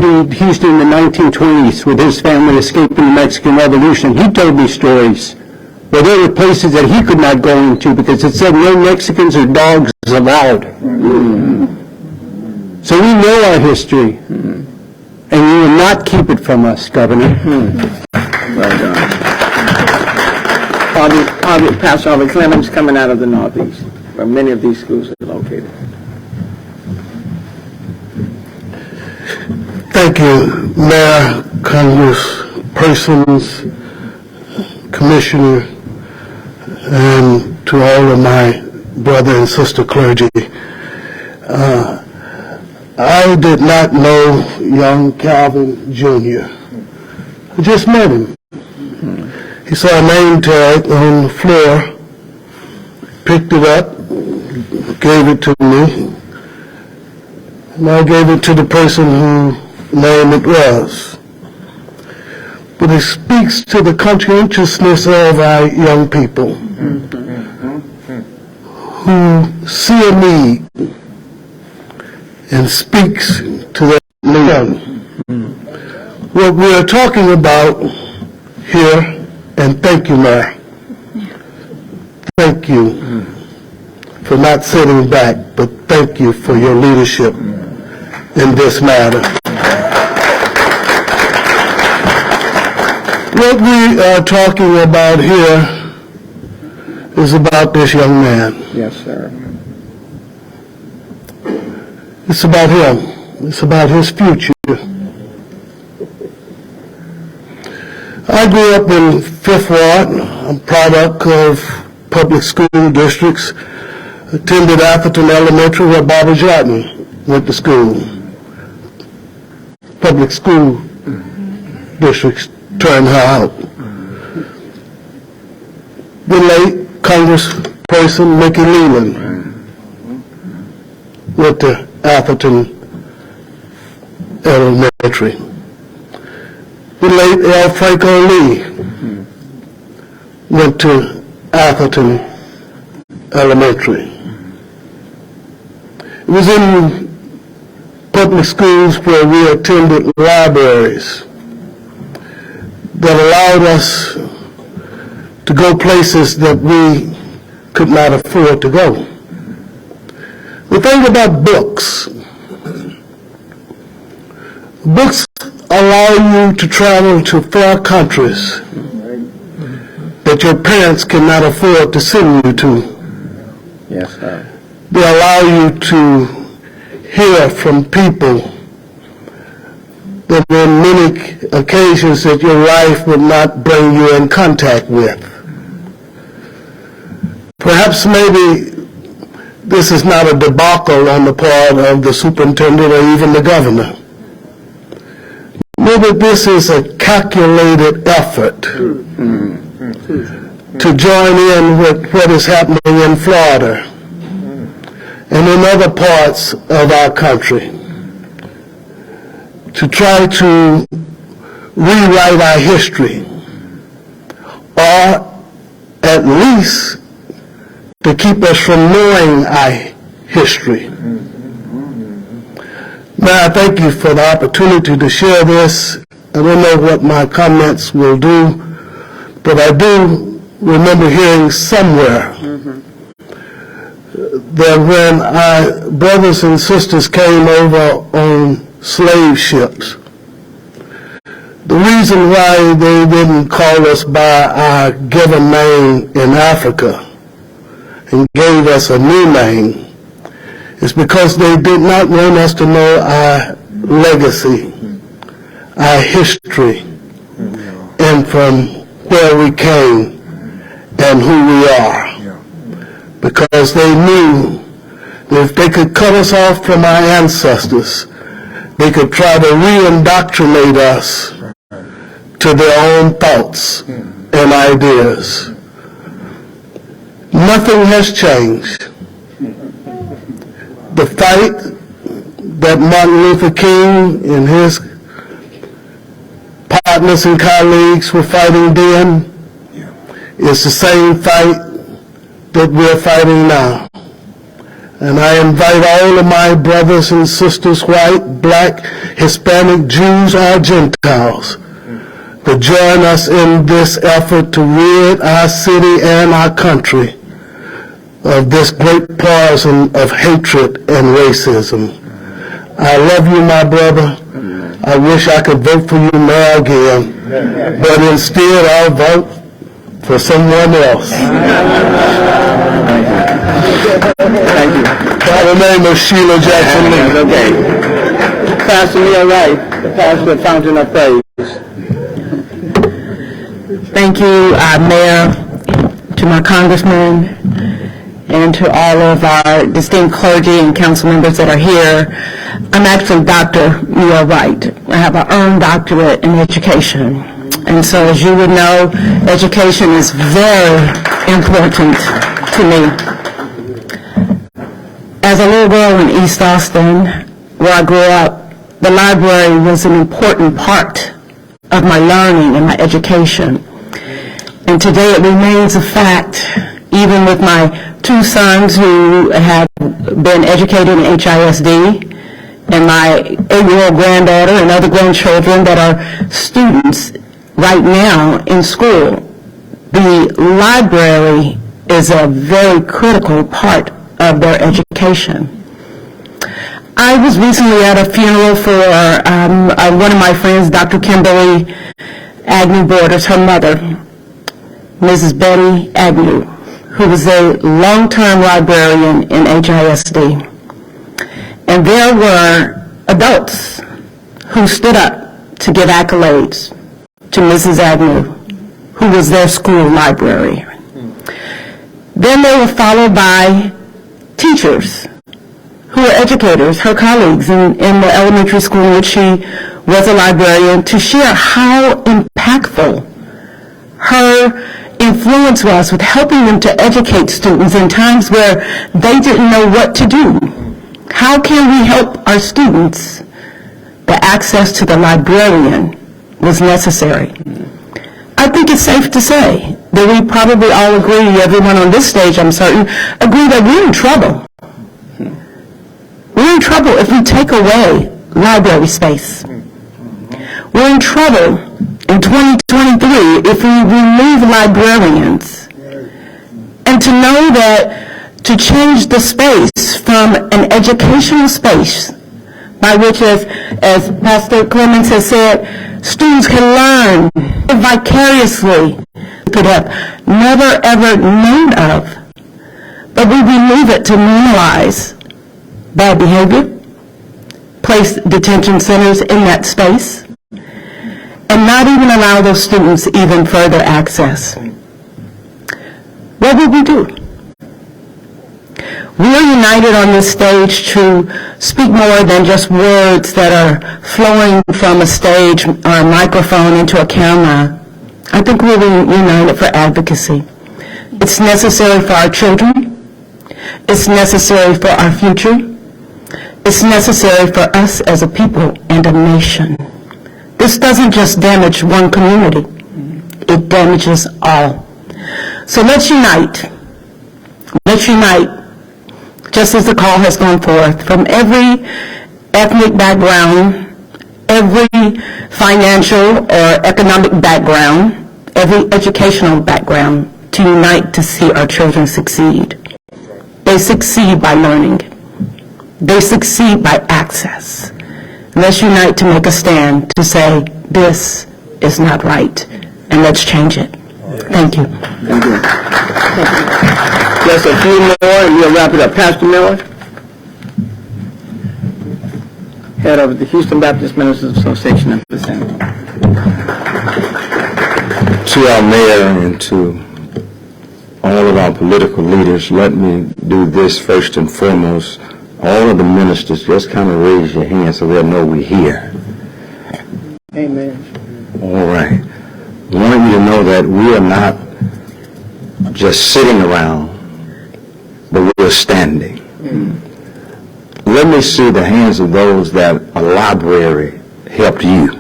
E: to Houston in the 1920s with his family escaping the Mexican Revolution. He told me stories where there were places that he could not go into because it said no Mexicans or dogs allowed. So we know our history, and you will not keep it from us, Governor.
A: Well done. Pastor Harvey Clemens coming out of the Northeast, where many of these schools are located.
F: Thank you, Mayor, Congresspersons, Commissioner, and to all of my brother and sister clergy. I did not know young Calvin Jr. I just met him. He saw a name tag on the floor, picked it up, gave it to me, and I gave it to the person whose name it was. But it speaks to the conscientiousness of our young people who see a need and speaks to that need. What we're talking about here, and thank you, Mayor. Thank you for not sitting back, but thank you for your leadership in this matter. What we are talking about here is about this young man.
A: Yes, sir.
F: It's about him. It's about his future. I grew up in 5th Ward. I'm a product of public school districts. Attended Atherton Elementary where Barbara Jordan went to school. Public school districts turned her out. The late Congressperson Mickey Leland went to Atherton Elementary. The late L. Franco Lee went to Atherton Elementary. It was in public schools where we attended libraries that allowed us to go places that we could not afford to go. The thing about books allow you to travel to far countries that your parents cannot afford to send you to.
A: Yes, sir.
F: They allow you to hear from people that on many occasions that your life would not bring you in contact with. Perhaps maybe this is not a debacle on the part of the superintendent or even the governor. Maybe this is a calculated effort to join in with what is happening in Florida and in other parts of our country to try to rewrite our history, or at least to keep us from knowing our history. Now, I thank you for the opportunity to share this. I don't know what my comments will do, but I do remember hearing somewhere that when our brothers and sisters came over on slave ships, the reason why they didn't call us by our given name in Africa and gave us a new name is because they did not want us to know our legacy, our history, and from where we came and who we are. Because they knew that if they could cut us off from our ancestors, they could try to re-indoctrinate us to their own thoughts and ideas. Nothing has changed. The fight that Martin Luther King and his partners and colleagues were fighting then is the same fight that we're fighting now. And I invite all of my brothers and sisters, white, black, Hispanic, Jews, or Gentiles, to join us in this effort to rid our city and our country of this great poison of hatred and racism. I love you, my brother. I wish I could vote for you now again, but instead I'll vote for someone else.
A: Thank you.
F: By the name of Sheila Jackson Lee.
A: Okay. Pastor Neil Wright, the pastor of Fountain of Praise.
G: Thank you, Mayor, to my Congressman, and to all of our distinct clergy and council members that are here. I'm actually Dr. Neil Wright. I have an earned doctorate in education. And so, as you would know, education is very important to me. As a little girl in East Austin, where I grew up, the library was an important part of my learning and my education. And today it remains a fact, even with my two sons who have been educated in HISD, and my 8-year-old granddaughter and other grandchildren that are students right now in school. The library is a very critical part of their education. I was recently at a funeral for one of my friends, Dr. Kimberly Agnew Borders, her mother, Mrs. Betty Agnew, who was a long-term librarian in HISD. And there were adults who stood up to give accolades to Mrs. Agnew, who was their school library. Then they were followed by teachers who were educators, her colleagues in the elementary school in which she was a librarian, to share how impactful her influence was with helping them to educate students in times where they didn't know what to do. How can we help our students? The access to the librarian was necessary. I think it's safe to say that we probably all agree, everyone on this stage, I'm certain, agree that we're in trouble. We're in trouble if we take away library space. We're in trouble in 2023 if we remove librarians. And to know that to change the space from an educational space by which, as Pastor Clemens has said, students can learn vicariously, could have never ever known of, but we remove it to normalize bad behavior, place detention centers in that space, and not even allow those students even further access. What would we do? We are united on this stage to speak more than just words that are flowing from a stage or a microphone into a camera. I think we're united for advocacy. It's necessary for our children. It's necessary for our future. It's necessary for us as a people and a nation. This doesn't just damage one community. It damages all. So let's unite. Let's unite. Just as the call has gone forth, from every ethnic background, every financial or economic background, every educational background, to unite to see our children succeed. They succeed by learning. They succeed by access. Let's unite to make a stand to say, this is not right, and let's change it. Thank you.
A: Thank you. Just a few more and we'll wrap it up. Pastor Miller, head of the Houston Baptist Ministers Association of the Senate.
H: To our mayor and to all of our political leaders, let me do this first and foremost. All of the ministers, just kind of raise your hand so they'll know we're here.
A: Amen.
H: All right. I want you to know that we are not just sitting around, but we're standing. Let me see the hands of those that a library helped you.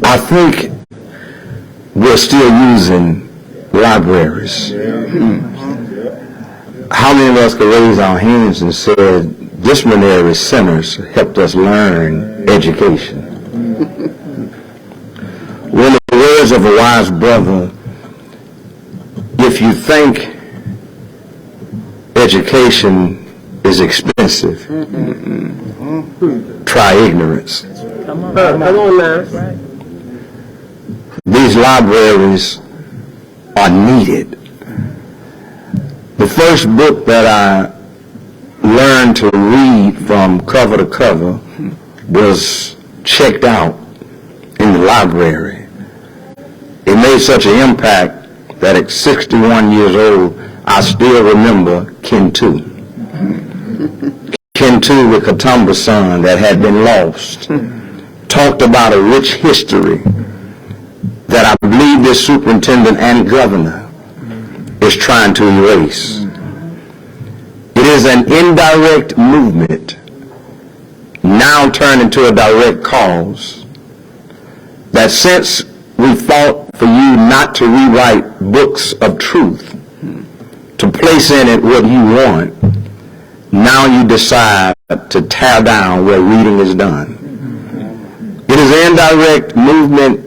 H: I think we're still using libraries. How many of us could raise our hands and say, disciplinary centers helped us learn education? Well, in the words of a wise brother, if you think education is expensive, try ignorance.
F: Come on now.
H: These libraries are needed. The first book that I learned to read from cover to cover was Checked Out in the library. It made such an impact that at 61 years old, I still remember Ken 2. Ken 2, the Katumba son that had been lost, talked about a rich history that I believe this superintendent and governor is trying to erase. It is an indirect movement, now turned into a direct cause, that since we fought for you not to rewrite books of truth, to place in it what you want, now you decide to tear down where reading is done. It is an indirect movement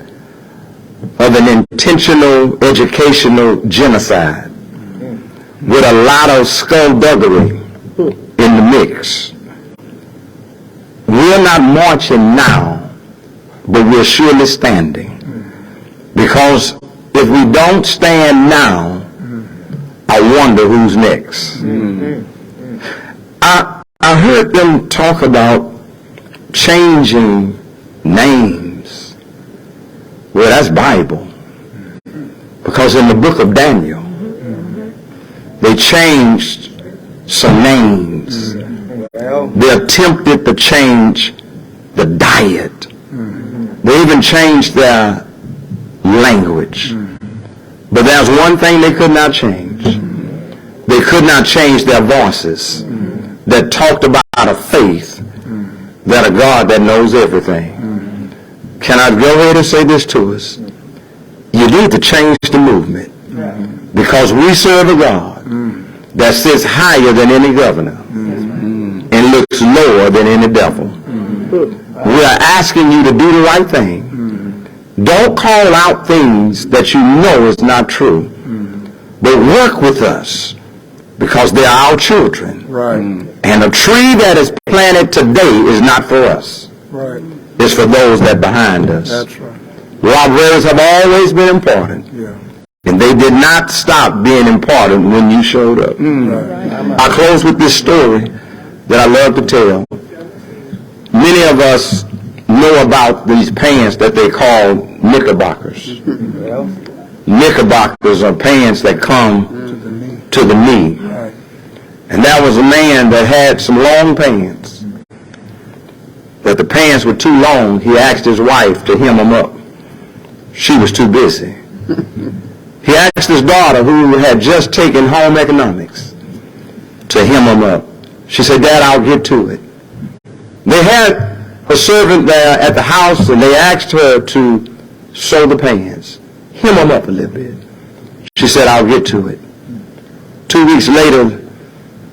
H: of an intentional educational genocide with a lot of skullduggery in the mix. We're not marching now, but we're surely standing. Because if we don't stand now, I wonder who's next. I heard them talk about changing names. Well, that's Bible. Because in the book of Daniel, they changed some names. They attempted to change the diet. They even changed their language. But there's one thing they could not change. They could not change their voices that talked about a faith than a God that knows everything. Can I go ahead and say this to us? You need to change the movement, because we serve a God that sits higher than any governor and looks lower than any devil. We are asking you to do the right thing. Don't call out things that you know is not true, but work with us, because they are our children.
F: Right.
H: And a tree that is planted today is not for us.
F: Right.
H: It's for those that behind us.
F: That's right.
H: Libraries have always been important,
F: Yeah.
H: and they did not stop being important when you showed up. I close with this story that I love to tell. Many of us know about these pants that they call knickerbockers. Knickerbockers are pants that come to the knee. And that was a man that had some long pants. That the pants were too long, he asked his wife to hem them up. She was too busy. He asked his daughter, who had just taken home economics, to hem them up. She said, "Dad, I'll get to it." They had a servant there at the house, and they asked her to sew the pants, hem them up a little bit. She said, "I'll get to it." 2 weeks later,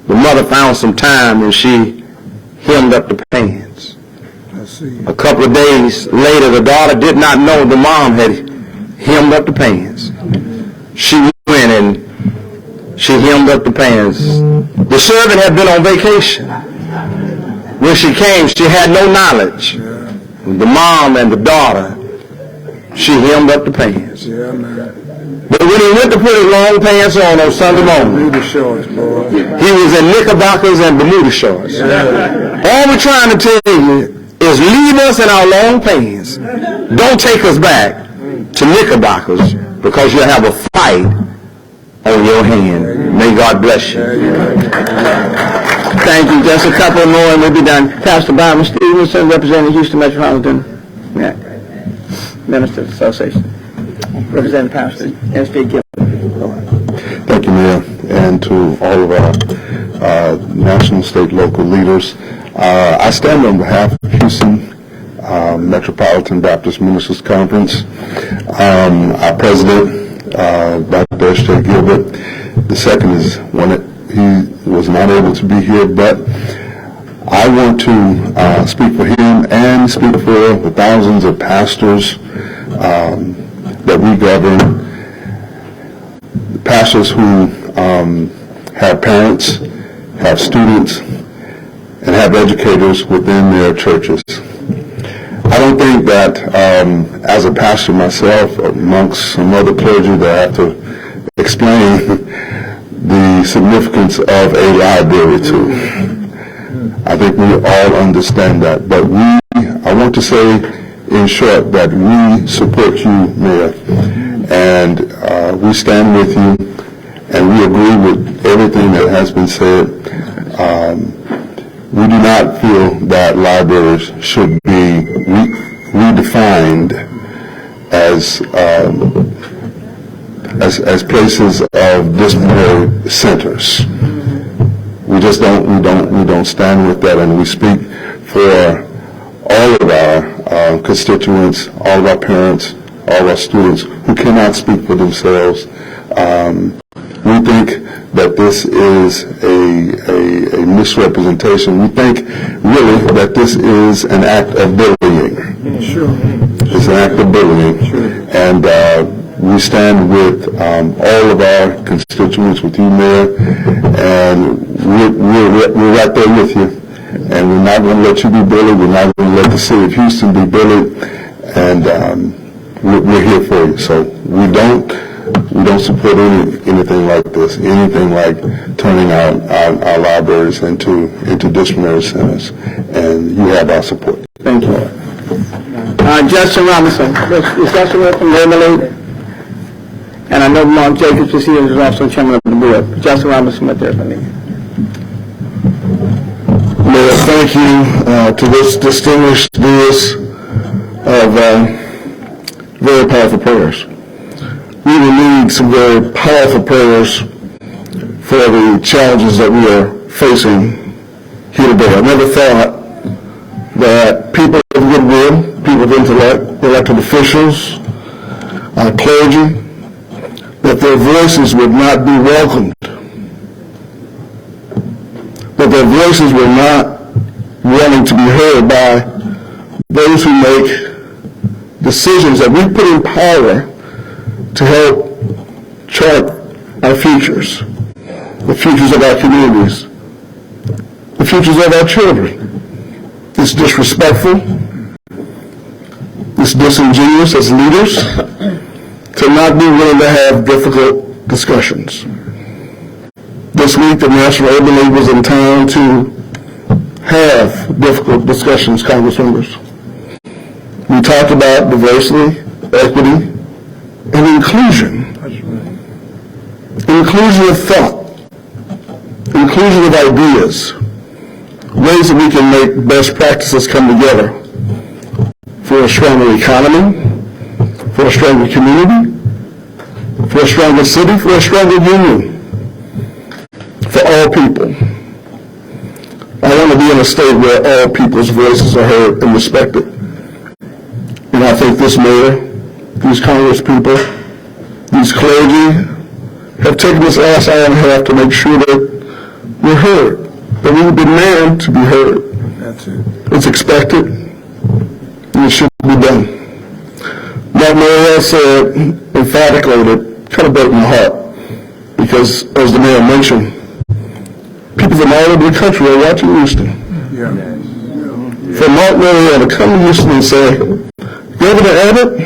H: the mother found some time, and she hemmed up the pants. A couple of days later, the daughter did not know the mom had hemmed up the pants. She went and she hemmed up the pants. The servant had been on vacation. When she came, she had no knowledge. The mom and the daughter, she hemmed up the pants.
F: Yeah, man.
H: But when he went to put his long pants on Sunday morning,
F: Bermuda shorts, boy.
H: he was in knickerbockers and Bermuda shorts. All we're trying to tell you is leave us in our long pants. Don't take us back to knickerbockers, because you'll have a fight on your hand. May God bless you.
A: Thank you. Just a couple more and we'll be done. Pastor Byron Stevenson, representing Houston Metropolitan Ministers Association. Representing Pastor S.J. Gilbert.
I: Thank you, Mayor, and to all of our national, state, local leaders. I stand on behalf of Houston Metropolitan Baptist Ministers Conference. Our president, Dr. S.J. Gilbert, the second is one that he was not able to be here, but I want to speak for him and speak for the thousands of pastors that we govern, pastors who have parents, have students, and have educators within their churches. I don't think that as a pastor myself, amongst some other clergy, that I have to explain the significance of a library to. I think we all understand that, but I want to say in short that we support you, Mayor, and we stand with you, and we agree with everything that has been said. We do not feel that libraries should be redefined as places of disciplinary centers. We just don't stand with that, and we speak for all of our constituents, all of our parents, all of our students who cannot speak for themselves. We think that this is a misrepresentation. We think really that this is an act of bullying.
F: Sure.
I: It's an act of bullying. Sure. And we stand with all of our constituents, with you, Mayor, and we're right there with you. And we're not going to let you be bullied. We're not going to let the city of Houston be bullied. And we're here for you. So we don't support anything like this, anything like turning our libraries into disciplinary centers. And you have our support.
A: Thank you. Justin Robinson, is Justin from Labor League? And I know Mark Jacobs is here, who's also chairman of the board. Justin Robinson, right there for me.
I: Mayor, thank you to this distinguished list of very powerful prayers. We will need some very powerful prayers for the challenges that we are facing here today. I never thought
F: that people of goodwill, people of intellect, elected officials, clergy, that their voices would not be welcomed, that their voices were not wanting to be heard by those who make decisions that we put in power to help chart our futures, the futures of our communities, the futures of our children. It's disrespectful, it's disingenuous as leaders to not be willing to have difficult discussions. This week, the National Urban League was in town to have difficult discussions, Congressmembers. We talked about diversity, equity, and inclusion. Inclusion of thought, inclusion of ideas, ways that we can make best practices come together for a stronger economy, for a stronger community, for a stronger city, for a stronger union, for all people. I want to be in a state where all people's voices are heard and respected. And I think this mayor, these congresspeople, these clergy have taken this last hour and a half to make sure that we're heard, that we demand to be heard. That's it. It's expected, and it should be done. Like Mayor said emphatically, that kind of broke my heart, because as the mayor mentioned, people from all over the country are watching Houston. Yeah. From Mount Marietta to come to Houston and say, Governor Abbott,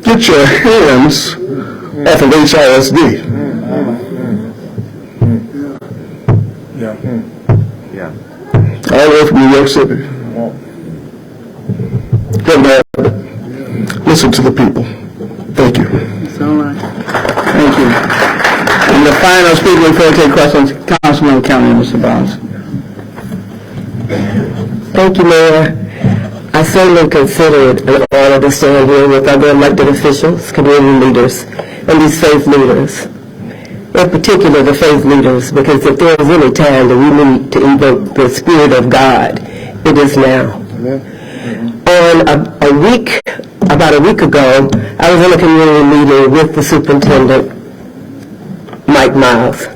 F: get your hands off of HISD. All the way from New York City. Governor Abbott, listen to the people. Thank you.
A: All right. Thank you. And the final speaker before we take questions, Councilman County, Mr. Barnes.
J: Thank you, Mayor. I certainly consider it an honor to stand here with other elected officials, community leaders, and these faith leaders. In particular, the faith leaders, because if there is any time that we need to invoke the Spirit of God, it is now. About a week ago, I was in a community meeting with the Superintendent Mike Miles.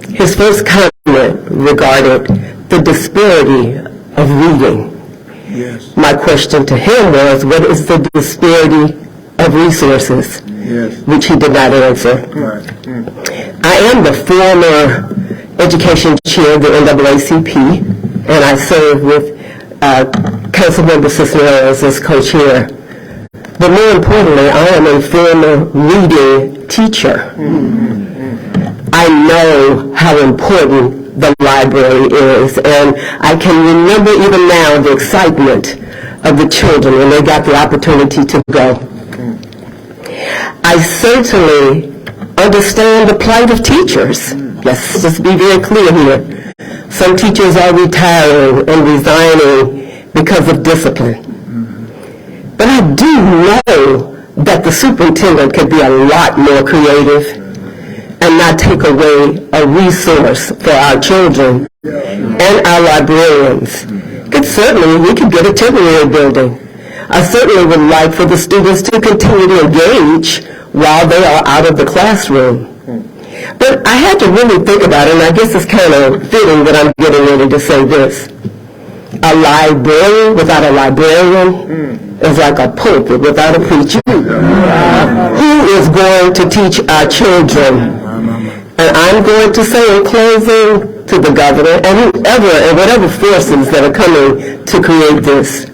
J: His first comment regarded the disparity of reading. Yes. My question to him was, what is the disparity of resources? Yes. Which he did not answer. Right. I am the former education chair of the NAACP, and I serve with Councilmember Cisneros as co-chair. But more importantly, I am a former reading teacher. I know how important the library is, and I can remember even now the excitement of the children when they got the opportunity to go. I certainly understand the plight of teachers. Let's just be very clear here. Some teachers are retiring and resigning because of discipline. But I do know that the superintendent could be a lot more creative and not take away a resource for our children and our librarians. We could get a temporary building. I certainly would like for the students to continue to engage while they are out of the classroom. But I had to really think about it, and I guess it's kind of fitting that I'm getting ready to say this. A librarian without a librarian is like a pulpit without a preacher. Who is going to teach our children? And I'm going to say in closing to the governor and whoever and whatever forces that are coming to create this,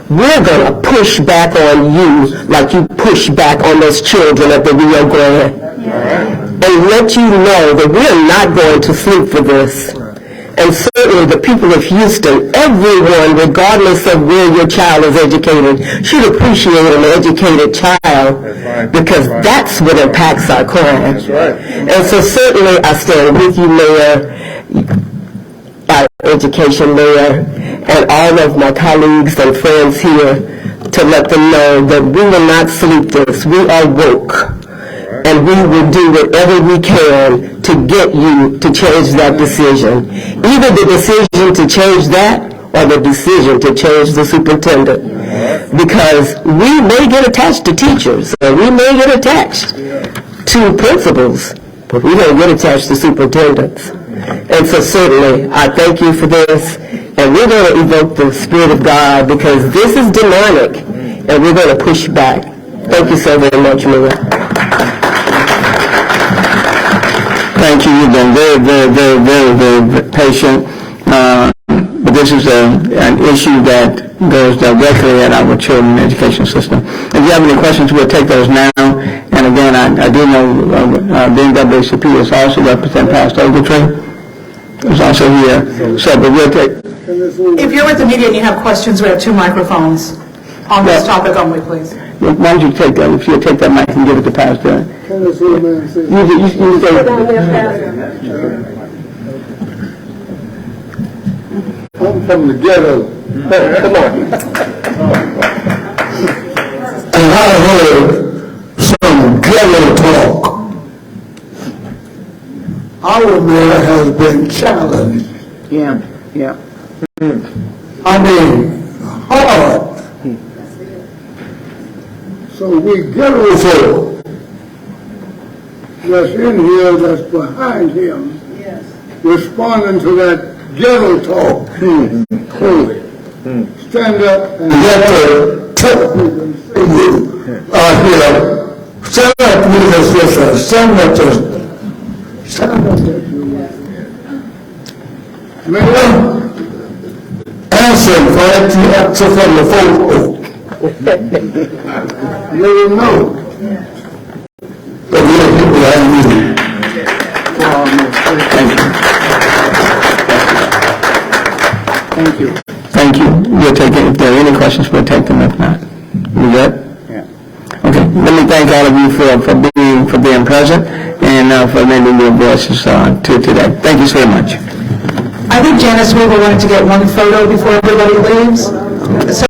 J: we're going to push back on you like you push back on those children at the Rio Grande. And let you know that we're not going to sleep for this. And certainly the people of Houston, everyone, regardless of where your child is educated, should appreciate an educated child, because that's what impacts our crime. And so certainly I stand with you, Mayor, our education mayor, and all of my colleagues and friends here to let them know that we will not sleep this. We are woke. And we will do whatever we can to get you to change that decision. Either the decision to change that or the decision to change the superintendent. Because we may get attached to teachers, or we may get attached to principals, but we don't get attached to superintendents. And so certainly, I thank you for this, and we're going to evoke the Spirit of God, because this is demonic, and we're going to push back. Thank you so very much, Mayor.
A: Thank you. You've been very, very, very, very, very patient. But this is an issue that goes directly at our children's education system. If you have any questions, we'll take those now. And again, I do know the NAACP is also representing Pastor Ogletree. Is also here. So, but we'll take.
K: If you're with the media and you have questions, we have 2 microphones on this topic only, please.
A: Why don't you take that? If you'll take that mic and give it to Pastor.
F: I'm from the ghetto.
J: Come on.
F: And I heard some ghetto talk. Our mayor has been challenged.
A: Yeah.
F: I mean, hard. So we ghetto folk that's in here, that's behind him, responding to that ghetto talk. Stand up and ghetto talk. You are here. Stand up, Mr. Sylvester. Stand up. Stand up. Mayor, answer for the answer from the folk. You don't know. But we are people behind you.
A: Thank you. Thank you. We'll take it. If there are any questions, we'll take them. If not, we good? Yeah. Okay. Let me thank all of you for being present and for lending your voices to today. Thank you so much.
K: I think Janice, we were wanting to get one photo before everybody leaves. So